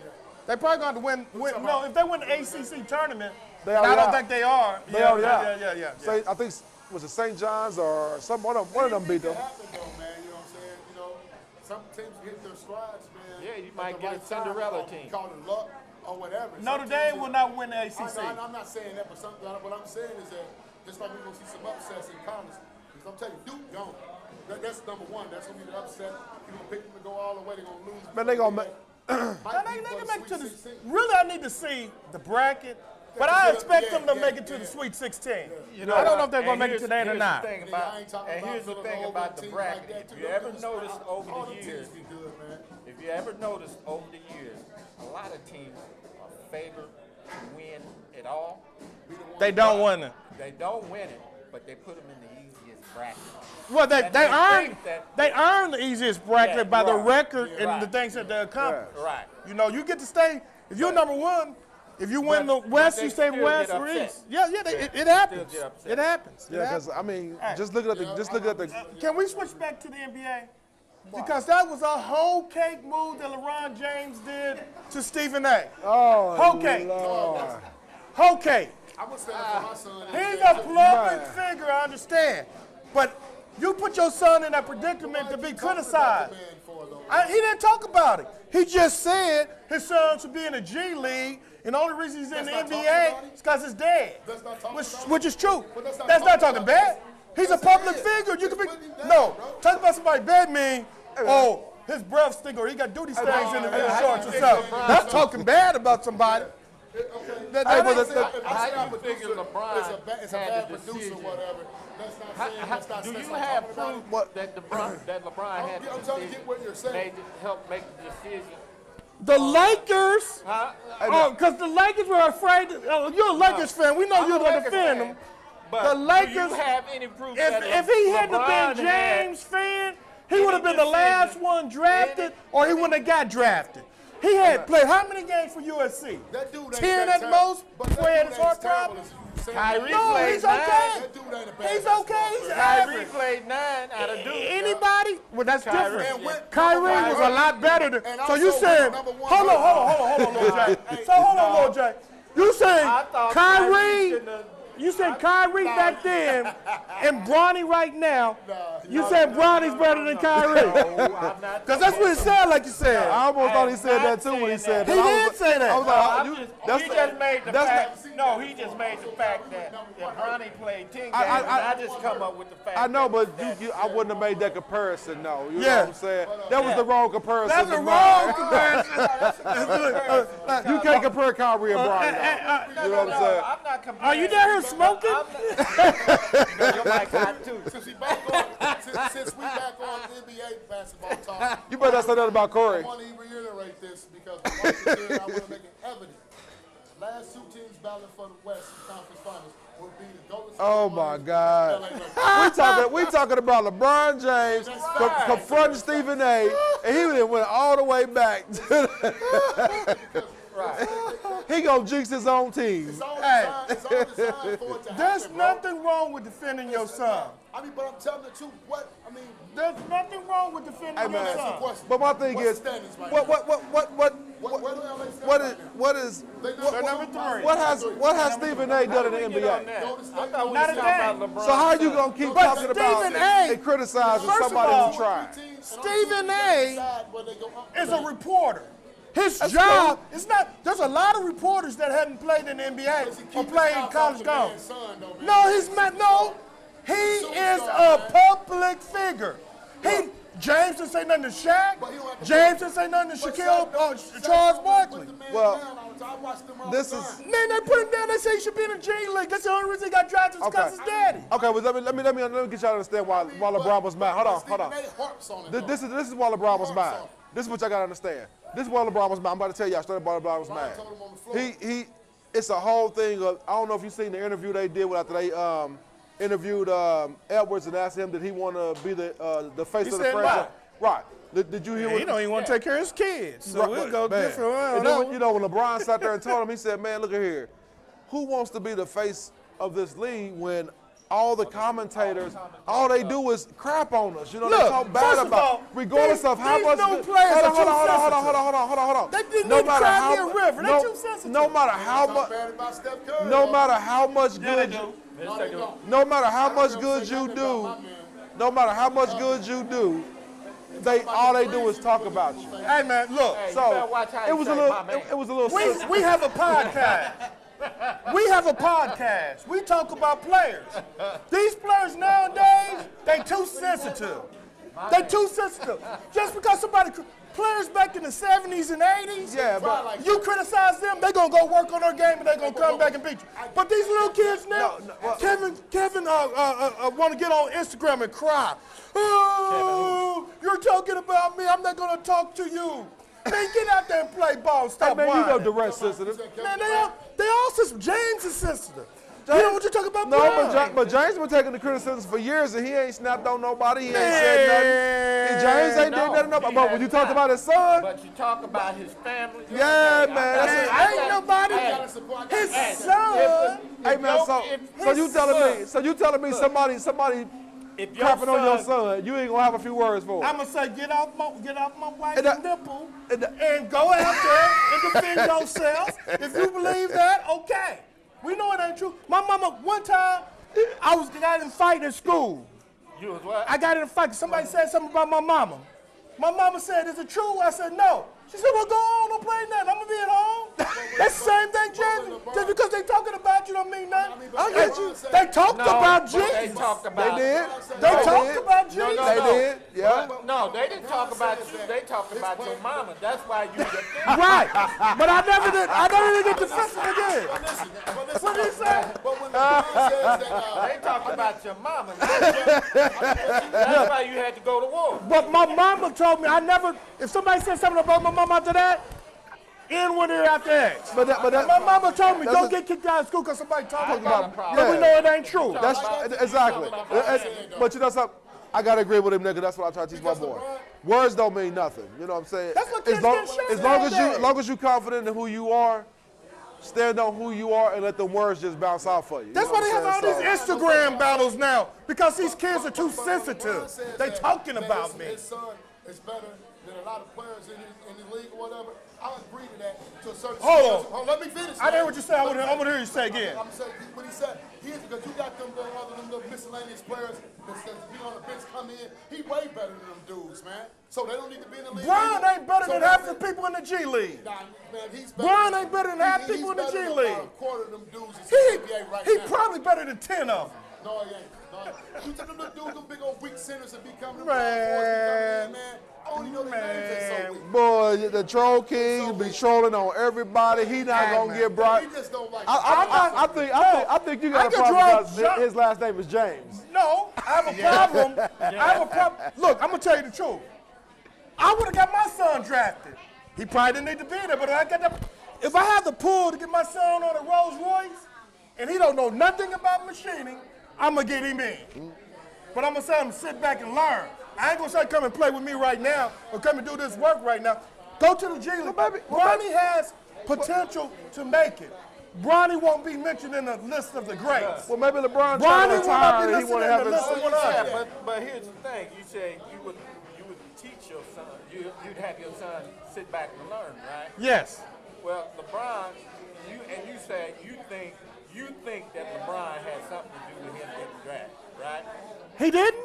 They probably gonna have to win. No, if they win the ACC tournament, They and I already don't out. think they are. They yeah, already yeah, out. yeah. Say, I think was it St. John's or one of them beat them. It happened though, man. You know what I'm saying? You know, some teams hit their strides, man. Yeah, you at might the get a right time. Cinderella You team. Call it luck or whatever. Notre Some Dame teams will that- not win the ACC. I'm not saying that, but what I'm saying is that just like we're gonna see some upsets in college, because I'm telling you, Duke gone. That's number one. That's gonna be the upset. You're gonna pick them to go all the way. They're gonna lose. Man, they gonna make. Now, Might they be for can the make it to Sweet the. 16. Really, I need to see the bracket, but Yeah, I yeah, expect them to yeah, make it to yeah. the Sweet 16. You know, I don't know if they're and gonna make it here's- today or here's not. the thing I about, ain't talking and about here's the Villanova thing about the teams like bracket. that, If too. you Them ever teams- noticed over all the them years, teams be good, man. if you ever noticed over the years, a lot of teams are favored to win it all. They don't win it. They don't win it, but they put them in the easiest bracket. Well, they And they earn think that- they earn the easiest bracket Yeah, by the right. record Yeah, and right. the things that they accomplish. Right. You know, you get to stay. If you're number one, if you win the But West, they you stay still West get or upset. East. Yeah, it happens. get upset. It happens. It Yeah, happens. because I mean, just looking at the. Can we switch back to the NBA? Because that was a whole cake move that LeBron James did to Stephen A. Oh, Whole cake. Lord. Whole cake. I'm gonna say that for my son. He's a public figure, I understand. But you put your son in that predicament to be criticized. He didn't talk about it. He just said his son should be in the G League, and the only reason he's in the That's not talking NBA about it? is because his dad. That's not talking Which, about it? which is true. But that's not That's not talking talking about bad. it. He's a Yes, it public is. figure. You It's can be putting him down, no. bro. Talk about somebody bad mean. Oh, his breath stink or he got to do these things in the shorts or something. That's talking bad about somebody. That Hey, but ain't- How you figure LeBron It's a had bad the producer, decision? whatever. That's not saying that's not Do that's you not have talking about proof it. What? that LeBron had the I'm trying to decision, get what you're saying. helped make the decision? The Lakers, Huh? because the Lakers were afraid. You're a Lakers fan. We know I'm you're a going to Lakers defend fan, them. But The do Lakers- you have any proof that If he hadn't LeBron been had James fan, he would have been the last one drafted, or he wouldn't have got drafted. He had played how many games for USC? That dude ain't 10 that at terrible. most But that before he had dude his ain't heart as terrible problem. as you saying. Kyrie No, played he's nine. okay. That dude ain't a bad He's basketball okay. He's player. Kyrie average. played 9 out of Duke. Anybody? Well, that's Kyrie. different. And when- Kyrie was a lot better than. And So you also saying? number one Hold on, overall. Lil J. So hold on, Lil J. You saying I thought Kyrie? shouldn't have- You said Kyrie back then, and Bronny right now. You said Bronny's better than Kyrie. No, I'm not. Because that's what it sounded like you said. I almost thought he said I'm that too not when he saying said He that. I did was say that. I was like, oh, He just made the that's fact. No, he just made the fact that Bronny played 10 games, I- and I just come up with the fact. I know, but that- I wouldn't have made that comparison. No, you know Yeah. what I'm saying? That was the wrong comparison. That's a to wrong mine. comparison. You can't compare Kyrie and Brian. though. You know what I'm saying? I'm not comparing. Are you down here smoking? You're like hot too. Since we back on NBA basketball talk, You better not say that about I Corey. want to reiterate this because once again, I want to make it evident. Last two teams battling for the West Conference Finals will be the Golden State Oh my Warriors God. and LA Lakers. We talking about LeBron James confronting Stephen A. and he went all the way back. He gonna jinx his own team. It's all designed for it to happen, There's bro. nothing wrong with defending your son. I mean, but I'm telling the truth. There's nothing wrong with defending Hey, your man. That's the son. question. But my thing What's is, the standings right what now? Where do LA stand right now? what is They're number 3. what has Stephen A. done in the Get on NBA? that. Golden State I thought we Not was a talking day. about LeBron. So how you gonna keep But talking about Stephen A. and criticizing First of somebody all, who tried? Stephen A. is a reporter. His job is not. There's a lot of reporters that haven't played in the NBA or played in college golf. No, he's not. No, he is a public figure. James didn't say nothing to Shaq. James didn't say nothing to Shaquille, Charles Barkley. Well, I watch them all This the is- time. Man, they put him down. They say he should be in the G League. That's the only reason he got drafted is because his daddy. Okay, well, let me get y'all to understand why LeBron was mad. Hold on. Stephen A. harps on it, This though. is why LeBron was Harps mad. on it. This is what y'all gotta understand. This is why LeBron was mad. I'm about to tell y'all straight up why LeBron was LeBron mad. told him on the floor. It's a whole thing of, I don't know if you seen the interview they did after they interviewed Edwards and asked him did he want to be the face He of the said franchise. no. Right. Did you hear what He don't even want to take care of his kids. So Right, we'll go man. different. I And don't then, know. you know, when LeBron sat there and told him, he said, man, look at here. Who wants to be the face of this league when all the commentators, all they do is crap on us? You know, they Look, talk bad first of about, all, regardless of how these much. new players are too Hold on. They didn't need to cry me a river. They too sensitive. No matter how Talk much, bad about Steph Curry. no though. matter how much Yeah, they good, do. No, they don't. no matter how I don't much ever good say you nothing do, about my man. no matter how much good you do, all they do is talk about you. Hey, man, look. Hey, you So better watch how it you was say a little, my man. it was a little. We have a podcast. We have a podcast. We talk about players. These players nowadays, they too sensitive. They too sensitive. Just because players back in the 70s and 80s, Yeah, but you criticize them, they gonna go work on their game and they gonna come back and beat you. But these little kids now, Kevin want to get on Instagram and cry. Oh, you're talking about me. I'm not gonna talk to you. Man, get out there and play ball. hey Stop man, you know whining. direct sensitive. Man, they all sensitive. James is sensitive. You know what you're talking about? No, Brian? but James been taking the criticism for years and he ain't snapped on nobody. He ain't said nothing. And James ain't did nothing. he But when you has talk not. about his son, But you talk about his family. yeah, Hey, man. I That's got- Ain't nobody. His His son. Hey man, so you telling me somebody if your crapping on your son- son, you ain't gonna have a few words for him. I'm gonna say get off my wife's And that- nipple and and go out there and defend yourself. If you believe that, okay. We know it ain't true. My mama, one time, got in a fight at school. You was what? I got in a fight 'cause somebody said something about my mama. My mama said, is it true? I said, no. She said, well, go on, don't play nothing. I'm going to be at home. That's the same thing, James. Just because they talking about you don't mean nothing. I get you. They talked No, about but they Jesus. talked about. They did. They They talked did. about No, Jesus. no, They no. did, yeah. No, they didn't talk about you. They talked about your mama. That's why you defend. Right. But I never did get defensive again. What did he say? But when LeBron says that, They talked about your mama. That's why you had to go to war. But my mama told me if somebody said something about my mom after that, in with it after X. But My mama told me, that's don't a- get kicked out of school because somebody talking got a about me. problem. But we know it ain't true. That's exactly. But you know something? I gotta agree with him, nigga. That's what I try to teach my boy. Words don't mean nothing. You know what I'm saying? That's what as kids long, get shot as long as nowadays. you, long as you confident in who you are, stand on who you are, and let the words just bounce out for you. That's You why know they have what all I'm these saying? Instagram battles now, because these kids are too LeBron sensitive. says They that, talking man, about me. His son is better than a lot of players in the league or whatever. I agree to that to a certain Hold extent. Let me finish. I didn't hear man. what you said. I want to hear you say again. I'm saying what he said. He is because you got them little miscellaneous players that be on the bench come in. He way better than them dudes, man. So they don't need to be in the league. Brian either. ain't better So than that's half the it. people in the G League. Nah, man, he's better. Brian ain't better than half people in the he's G better than League. about a quarter of them dudes is in the NBA right He now. probably better than 10 of them. No, he ain't. No, you took them little dudes, them big old weak centers that be coming Man. man. I only know their names, they so weak. Boy, the troll king be trolling on everybody. He not gonna get brought. He just don't like I think you got I a could problem draw because jump. his last name is James. No, I have a problem. I have a problem. Look, I'm gonna tell you the truth. I would have got my son drafted. He probably didn't need to be there, but I got the. If I had the pull to get my son on a Rolls Royce, and he don't know nothing about machining, I'm gonna get him in. But I'm gonna say him sit back and learn. I ain't gonna say come and play with me right now or come and do this work right now. Go to the G League. Bronny has potential to make it. Bronny won't be mentioned in the list of the greats. Well, maybe LeBron Bronny trying to will not be retire and he want listed to in have the his. list of Yeah, 100. but here's the thing. You said you would teach your son. You'd have your son sit back and learn, right? Yes. Well, LeBron, you said you think that LeBron had something to do with him getting drafted, right? He didn't?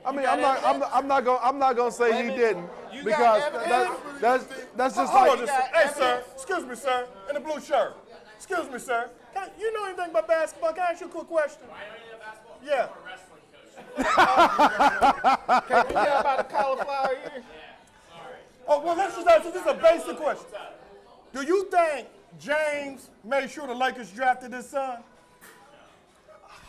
I mean, I'm not gonna say he didn't You because got evidence? that's just Hold on like. just a second. Hey, sir. Excuse me, sir. In the blue shirt. Excuse me, sir. You know anything about basketball? Can I ask you a quick question? Yeah. Can you hear about the cauliflower ear? Oh, well, let's just answer. This is a basic question. Do you think James made sure the Lakers drafted his son?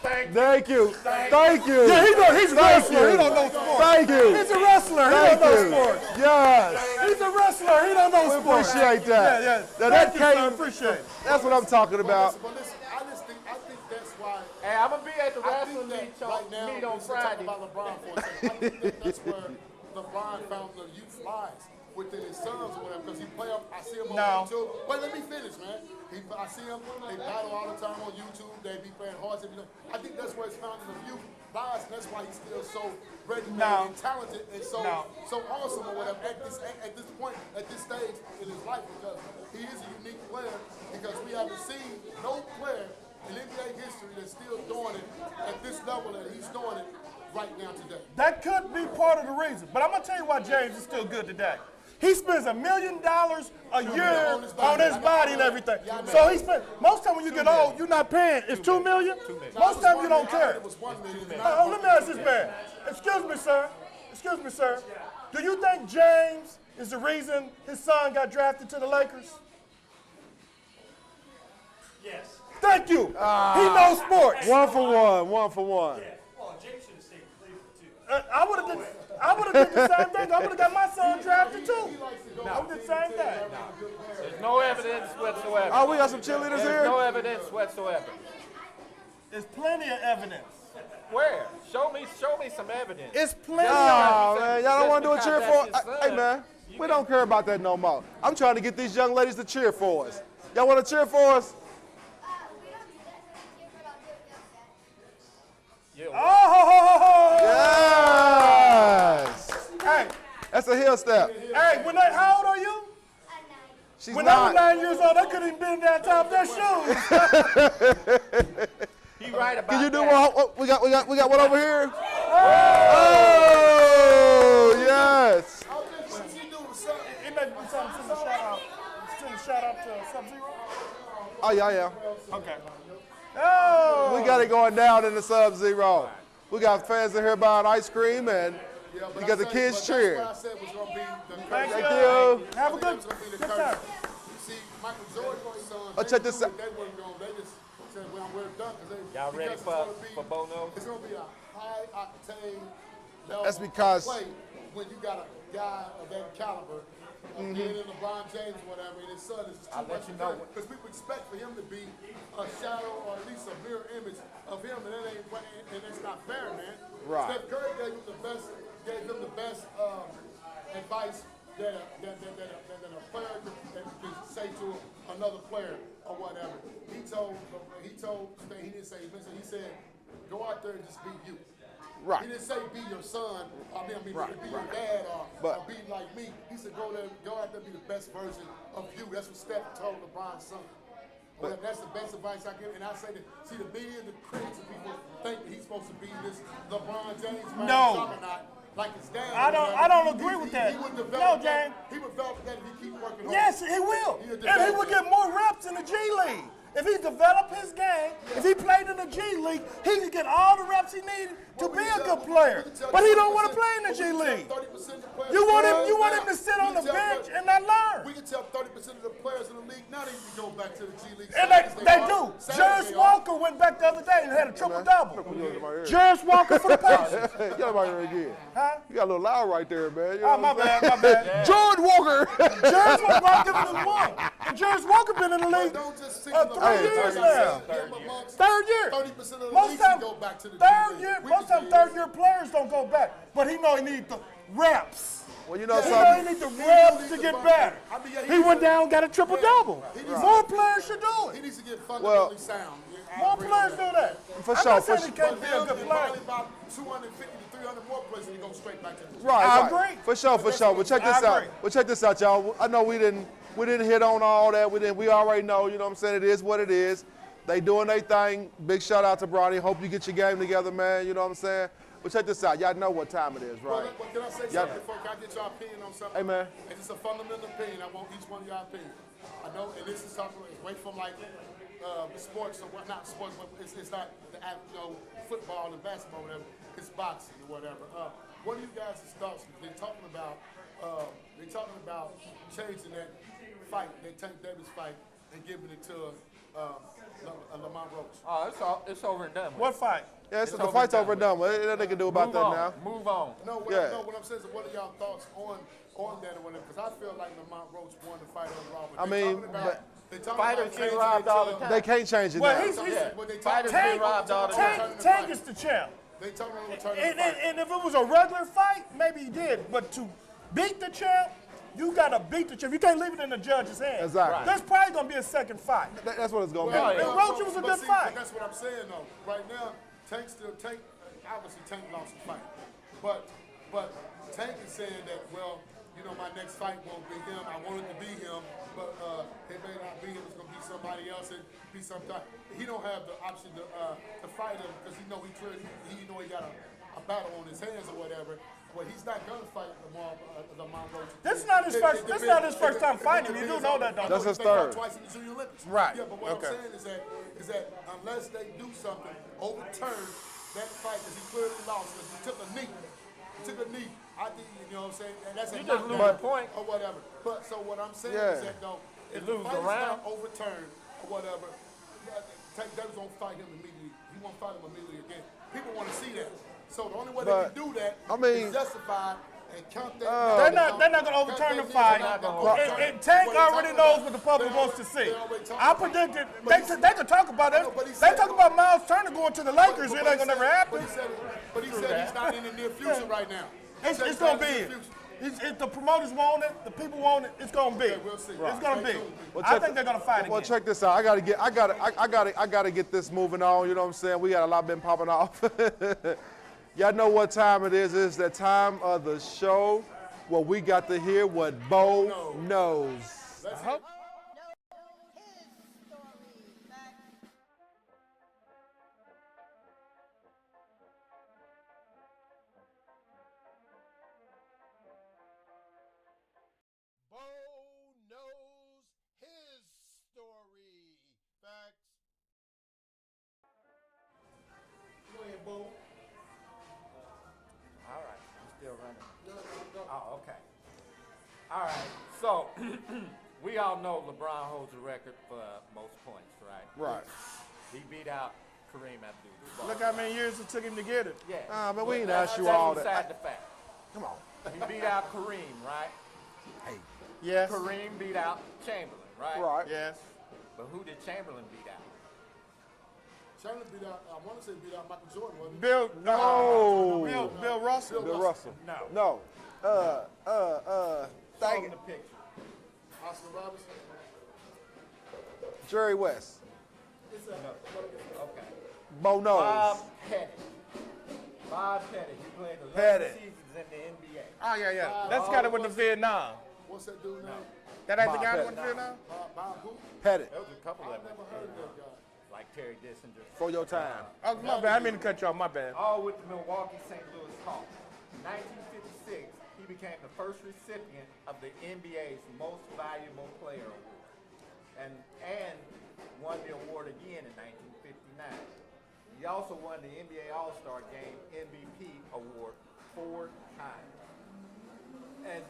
Thank you. Thank you. Yeah, he's a Thank wrestler. you. He don't know sports. Thank you. He's a wrestler. He Thank don't know you. sports. Yes. He's a wrestler. He don't know We sports. appreciate that. Yeah. Now, Thank that you, sir. came- Appreciate it. That's what I'm talking about. But listen, I think that's why. Hey, I'm gonna be at the I wrestling think meet that right now, on let's talk Friday. about LeBron for a second. I think that's where LeBron found the youth lies within his sons or whatever, because he play up. I see him on No. YouTube. Wait, let me finish, man. I see him. They battle all the time on YouTube. They be playing hard. I think that's where it's found in the youth lies, and that's why he's still so regimented No. and talented and so No. awesome or whatever at this point, at this stage in his life, because he is a unique player. Because we haven't seen no player in NBA history that's still doing it at this level that he's doing it right now today. That could be part of the reason. But I'm going to tell you why James is still good today. He spends $1 million a year on his body and everything. So he spends, most time when you get old, you're not paying. It's $2 million? Most time you don't care. It was 1 million. Oh, let me ask this man. Excuse me, sir. Excuse me, sir. Do you think James is the reason his son got drafted to the Lakers? Yes. Thank you. He knows sports. 1 for 1. 1 for 1. Well, James should have stayed in Cleveland, too. I would have did the same thing. I would have got my son drafted too. I would have did the same thing. There's no evidence whatsoever. Oh, we got some cheerleaders There's here? no evidence whatsoever. There's plenty of evidence. Where? Show me some evidence. It's plenty Oh, of man, y'all don't want to do a Just cheer because for that's your Hey, son, man, we don't care about that no more. I'm trying to get these young ladies to cheer for us. Y'all want to cheer for us? Oh! Yes. Hey, That's a heel step. hey, how old are you? She's When I was not. 9 years old, I couldn't even bend down top of their shoes. He right about Can you do that. one? We got one over here. Oh, yes. What's he doing with something? It made me something. Send a shout out. Send a shout out to Sub-Zero. Oh, yeah. Okay. Oh. We got it going down in the Sub-Zero. We got fans in here buying ice cream, and Yeah, but you I got the said- kids but cheering. That's what I said was going to be the Thank curse. Thank you. Have a good, It's gonna be the good curse. time. See, Michael Jordan's son, Oh, check this they out. They weren't going. They just said, "Well, we're done." Y'all ready because it's for gonna be- Bono? It's going to be a high octane level That's because- play when you got a guy of that caliber, being in LeBron James, or whatever, and his son is just too I'll let much you know. because people expect for him to be a shadow or at least a mirror image of him, and that ain't and it's not fair, man. Right. Steph Curry gave him the best advice that a player can say to another player or whatever. He didn't say, he said, go out there and just be you. Right. He didn't say be your son, be your dad, or be like me. He said go out there and be the best version of you. That's what Steph told LeBron's son. That's the best advice I give. And I say that, see, the media, the critics, and people think that he's supposed to be this LeBron James man, No. juggernaut, like his dad. I don't agree with that. He would No, develop James. He would develop that if he keep working hard. Yes, he will. He'll And he develop would it. get more reps in the G League. If he developed his game, if he played in the G League, he could get all the reps he needed to be a good player. But he don't want to play in the G League. You want him to sit on the bench and not learn. We can tell 30% of the players in the league now they need to go back to the G League. And they do. Jarris Walker went back the other day and had a triple-double. Jarris Walker for the Pacers. Hey, get him out here again. Huh? You got a little loud right there, man. You know Oh, my what I'm bad, my bad. saying? George Walker. Jarris Walker giving him one. And Jarris Walker been in the league Don't just sing 3 years now. Third year. 30% of the Most league time, should go back to the G third League. year, We most can time tell you third year players don't go back. But he know he need the reps. Well, you know He know he something? need the reps to get better. He went down, got a triple-double. Right. More players should do He it. needs to get fundamentally sound. I More agree players with do that. that. For I'm sure, not for saying he sure. can't be a good player. Probably about 250 to 300 more players and he go straight back to the G League. Right, I right. agree. For sure. Well, check this I out. agree. Well, check this out, y'all. I know we didn't hit on all that. We already know. You know what I'm saying? It is what it is. They doing their thing. Big shout out to Bronny. Hope you get your game together, man. You know what I'm saying? But check this out. Y'all know what time it is, right? Well, can I say Yeah. something before? Can I get your opinion on something? Hey, man. It's just a fundamental opinion. I want each one of y'all opinion. I know, and this is talking away from like sports or what, not sports, but it's not the football and basketball, or whatever. It's boxing or whatever. What do you guys' thoughts? They're talking about changing that fight, that Tank Davis fight, and giving it to Lamont Roach. Oh, it's over and done with. What fight? Yeah, It's the over fight's and over and done done. What they can do about Move that on. now? Move on. No, Yeah. what I'm saying is, what are y'all thoughts on that or whatever? Because I feel like Lamont Roach won the fight overall. But I mean, Fighters get robbed all the time. They can't change it Well, now. he's Fighters get robbed all the time. Tank is the champ. They talking about returning the fight. And if it was a regular fight, maybe he did. But to beat the champ, you got to beat the champ. You can't leave it in the judge's hands. Exactly. There's probably going to be a second fight. That's what it's going to Well, be. and Roach was a but good see, fight. But that's what I'm saying though. Right now, Tank, obviously Tank lost the fight. But Tank is saying that, well, you know, my next fight won't be him. I wanted to be him, but it may not be him. It's gonna be somebody else. It be sometime. He don't have the option to fight him because he know he got a battle on his hands or whatever. But he's not gonna fight Lamont Roach. This is not his first. This is not his first time fighting him. You do know that, don't you? That's his They fought third. twice in the Junior Olympics. Right. Yeah, but what Okay. I'm saying is that unless they do something, overturn that fight because he clearly lost because he took a knee. I think, you know what I'm saying? And that's You a just lose knockdown a point. or whatever. But so what I'm saying Yeah. is that though, if You the lose fight the is round. not overturned or whatever, Tank Davis won't fight him immediately. He won't fight him immediately again. People want to see that. So the only way they But, can do that I mean- is justify and count that. They're not going to overturn the fight. And Tank already knows what the public wants to see. I predicted they could talk about it. They talk about Miles Turner going to the Lakers. It ain't going to never happen. But he said he's not in the near future right now. It's going to be. If the promoters want it, the people want it, it's going to be. we'll see. It's going to be. Well, I check think they're going to fight Well, again. check this out. I gotta get this moving on. You know what I'm saying? We got a lot been popping off. Y'all know what time it is. It's that time of the show where we got to hear what Bo knows. Bo knows his story. Facts. Go ahead, Bo. All right, I'm still running. Oh, okay. All right, so we all know LeBron holds the record for most points, right? Right. He beat out Kareem Abdul-Jabbar. Look how many years it took him to get it. Yeah. But we ain't That's asked you all beside that. the fact. Come on. He beat out Kareem, right? Yes. Kareem beat out Chamberlain, right? Right. Yes. But who did Chamberlain beat out? Charlotte beat out, I want to say beat out Michael Jordan, wasn't he? Bill Russell. Bill Russell. No. No. Show him the picture. Oscar Robertson. Jerry West. Okay. Bo knows. Bob Pettit. Bob Pettit. He played 11 Pettit. seasons in the NBA. Oh, yeah. That's the guy that went to Vietnam. What's that dude name? That ain't the Bob guy that Pettit. went to Vietnam? Bob who? Pettit. There was a couple of them. Never heard of that guy. Like Terry Dissinger. For your time. Oh, my bad. I didn't mean to cut you off. My bad. All with the Milwaukee St. Louis Hawks. In 1956, he became the first recipient of the NBA's Most Valuable Player Award, and won the award again in 1959. He also won the NBA All-Star Game MVP award 4 times. And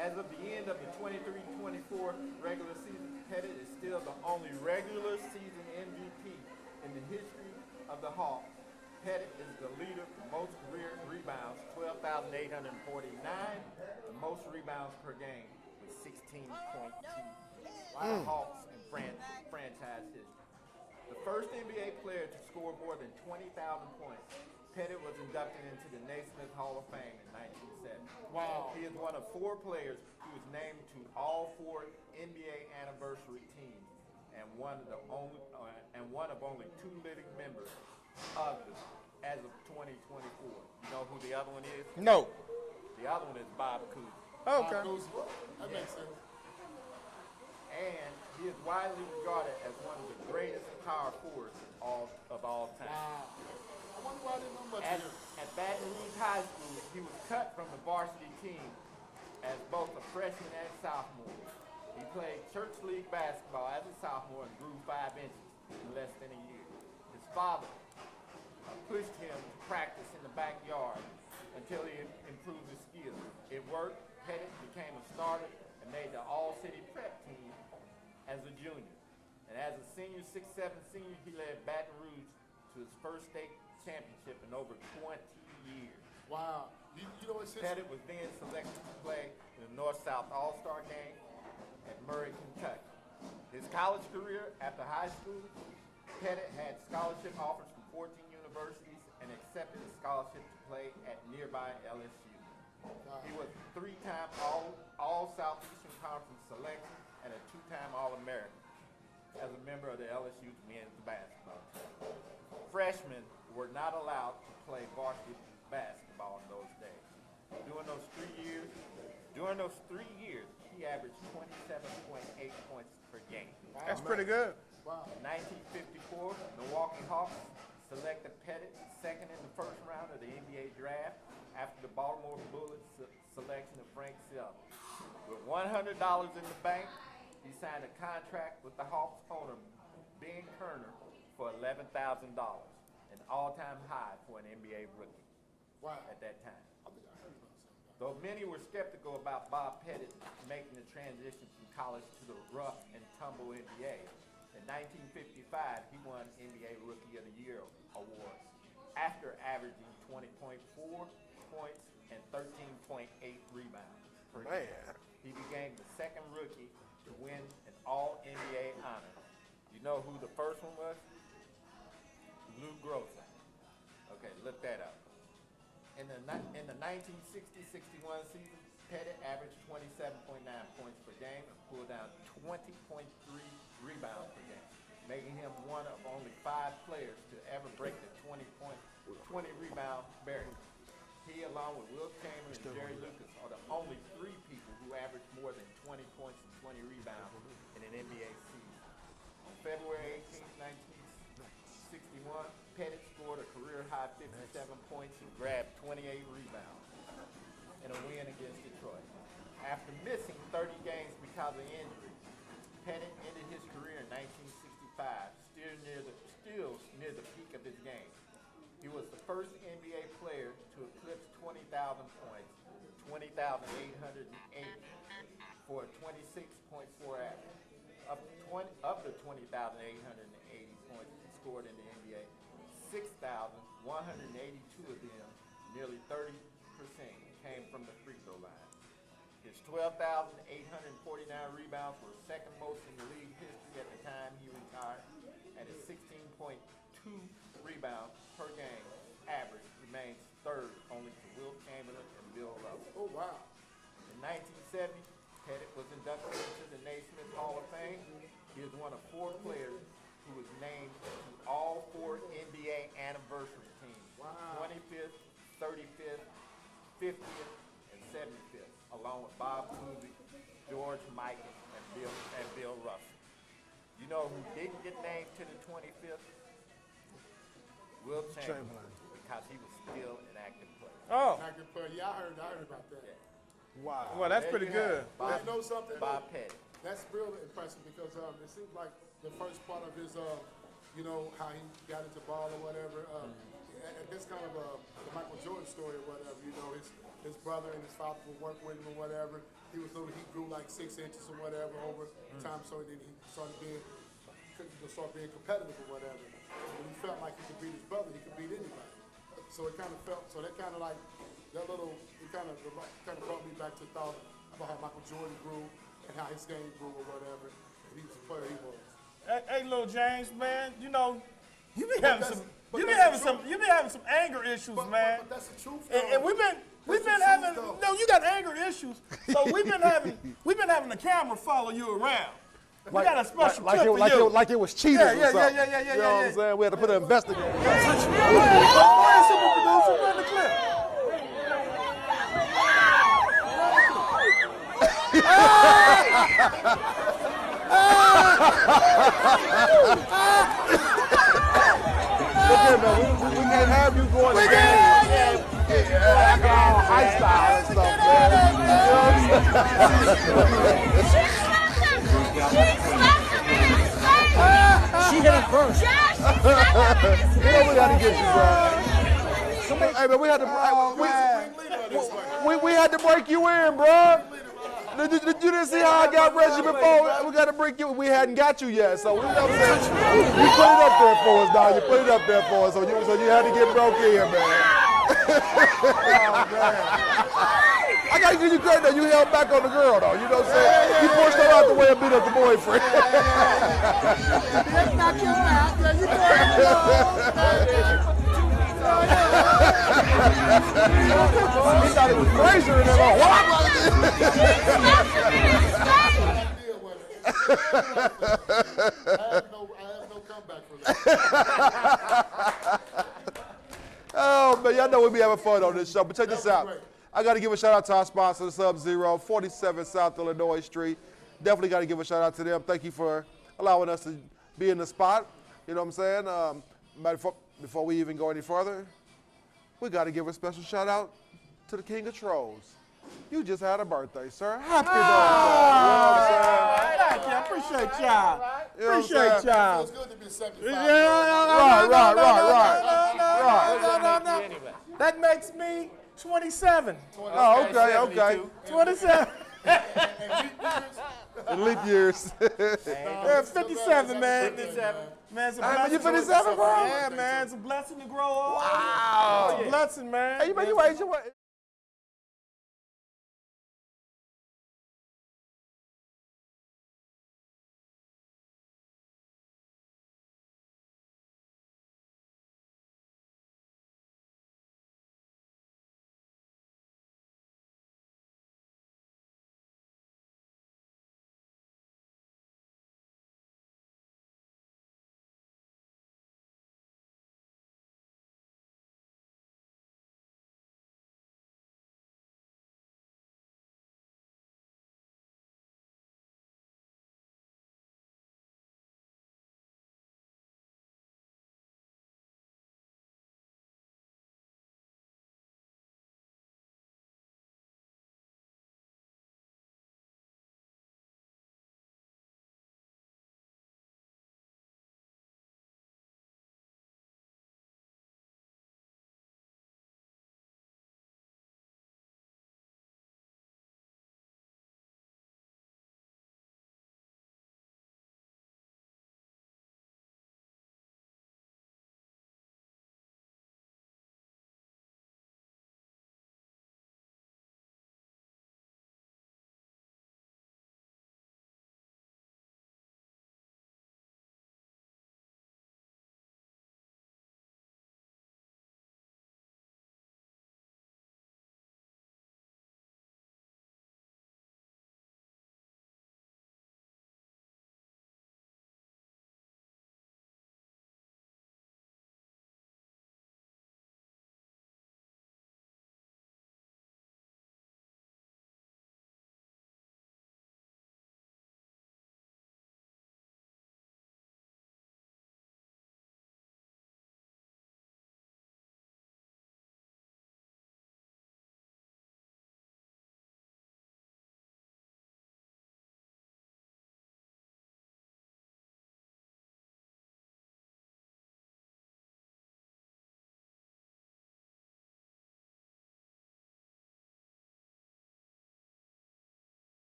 as of the end of the 23-24 regular season, Pettit is still the only regular season MVP in the history of the Hawks. Pettit is the leader for most career rebounds, 12,849, the most rebounds per game with 16.2 by the Hawks in franchise history. The first NBA player to score more than 20,000 points, Pettit was inducted into the Naismith Hall of Fame in 1970. Wow. He is one of 4 players who was named to all 4 NBA anniversary teams, and one of only 2 living members of it as of 2024. You know who the other one is? No. The other one is Bob Cousy. Okay. That makes sense. And he is widely regarded as one of the greatest power forwards of all time. Wow. I wonder why I didn't know much At, of him. at Baton Rouge High School, he was cut from the varsity team as both a freshman and sophomore. He played church league basketball as a sophomore and grew 5 inches in less than a year. His father pushed him to practice in the backyard until he improved his skills. It worked. Pettit became a starter and made the All-City And as a senior, 6'7" senior, he led Baton Rouge to his first state championship in over 20 years. Wow. You know what's Pettit was then selected to play in the North-South All-Star game at Murray, Kentucky. His college career after high school, Pettit had scholarship offers from 14 universities and accepted a scholarship to play at nearby LSU. He was a 3-time All-Southeastern Conference selection and a 2-time All-American as a member of the LSU's men's basketball team. Freshmen were not allowed to play varsity basketball in those days. During those 3 years, he averaged 27.8 points per game. That's pretty good. In 1954, Milwaukee Hawks selected Pettit second in the first round of the NBA draft after the Baltimore Bullets selection of Frank Selby. With $100 in the bank, he signed a contract with the Hawks owner, Ben Kerner, for $11,000, an all-time high for an NBA rookie at that time. Though many were skeptical about Bob Pettit making the transition from college to the rough and tumble NBA, in 1955 he won NBA Rookie of the Year award after averaging 20.4 points and 13.8 rebounds per game. He became the second rookie to win an All-NBA honor. You know who the first one was? Lou Groza. Okay, look that up. In the 1960-61 season, Pettit averaged 27.9 points per game and pulled down 20.3 rebounds per game, making him one of only 5 players to ever break the 20 rebound barrier. He, along with Wilt Chamberlain and Jerry Lucas, are the only 3 people who averaged more than 20 points and 20 rebounds in an NBA season. On February 18, 1961, Pettit scored a career-high 57 points and grabbed 28 rebounds in a win against Detroit. After missing 30 games because of injury, Pettit ended his career in 1965, still near the peak of his game. He was the first NBA player to eclipse 20,000 points, 20,880, for a 26.4 average. Of the 20,880 points he scored in the NBA, 6,182 of them, nearly 30%, came from the free throw line. His 12,849 rebounds were second most in the league history at the time he retired, and his 16.2 rebounds per game average remains third only to Wilt Chamberlain and Bill Russell. Oh, wow. In 1970, Pettit was inducted into the Naismith Hall of Fame. He is one of 4 players who was named to all 4 NBA anniversary teams, 25th, 35th, 50th, and 75th, along with Bob Cousy, George Mikan, and Bill Russell. You know who didn't get named to the 25th? Wilt Chamberlain, because he was still an active player. Oh, Active player. Yeah, I heard about that. Yeah. Wow. well, that's There pretty you have good. it. Bob, You know something? Bob Pettit. That's real impressive because it seems like the first part of his, how he got into ball or whatever. It's kind of the Michael Jordan story or whatever. You know, his brother and his father would work with him or whatever. He grew like 6 inches or whatever over time, so then he started being competitive or whatever. And when he felt like he could beat his brother, he could beat anybody. So it kind of felt, so that kind of like, that little, it kind of brought me back to thought about how Michael Jordan grew and how his game grew or whatever. And he was the player he was. Hey, little James, man, you know, you be But having that's- some anger issues, man. But that's the truth. And we've been having you got anger issues. So we've been having the camera follow you around. We got a special clip for you. Like it was cheaters Yeah, or yeah, something. yeah, You know what I'm saying? We had to put an investigator. Go ahead, super producer, run the clip. Look here, man. We can't have you going to alcohol high style and stuff, man. You know what I'm saying? She hit him first. You know we got to get you, bro. Hey, man, we had to break you in, bro. You didn't see how I got Reggie before? We got to bring you. We hadn't got you yet, so you know what I'm saying? You put it up there for us, dog. You put it up there for us, so you had to get broke in, man. Oh, man. I got to give you credit that you held back on the girl, though. You know what I'm saying? You pushed her out the way and beat up the boyfriend. That's not your mouth. Yeah, you He thought it was Frazier in there. Like, what? I have no comeback from that. Oh, man, y'all know we be having fun on this show, but check this out. I got to give a shout out to our sponsor, Sub-Zero, 47 South Illinois Street. Definitely got to give a shout out to them. Thank you for allowing us to be in the spot. You know what I'm saying? Before we even go any further, we got to give a special shout out to the King of Trolls. You just had a birthday, sir. Happy birthday. Thank you. I appreciate y'all. You know what I'm Appreciate saying? y'all. It's good to be 75. Right. That makes me 27. Oh, okay. 27. In leap years. Yeah, 57, man. 57. Man, it's a blessing. you 57, bro? Yeah, man. It's a blessing to grow old. Wow. It's a blessing, man. Hey, you age your way.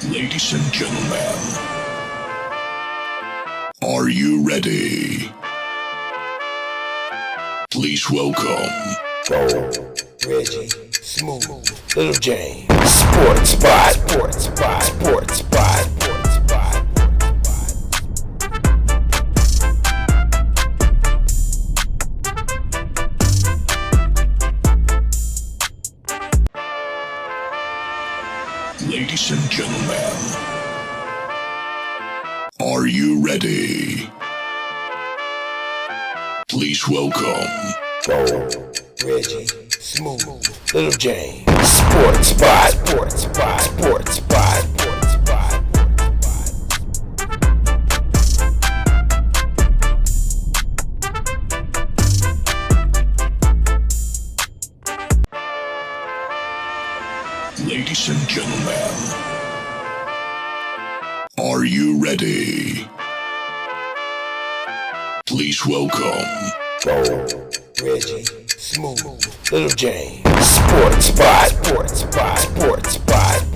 Ladies and gentlemen, are you ready? Please welcome Bo, Reggie, Smooth, Little James. Sports Spot, Sports Spot, Sports Spot, Sports Spot. Ladies and gentlemen, are you ready? Please welcome Bo, Reggie, Smooth, Little James. Sports Spot, Sports Spot, Sports Spot, Sports Spot. Ladies and gentlemen, are you ready? Please welcome Bo, Reggie, Smooth, Little James. Sports Spot, Sports Spot, Sports Spot.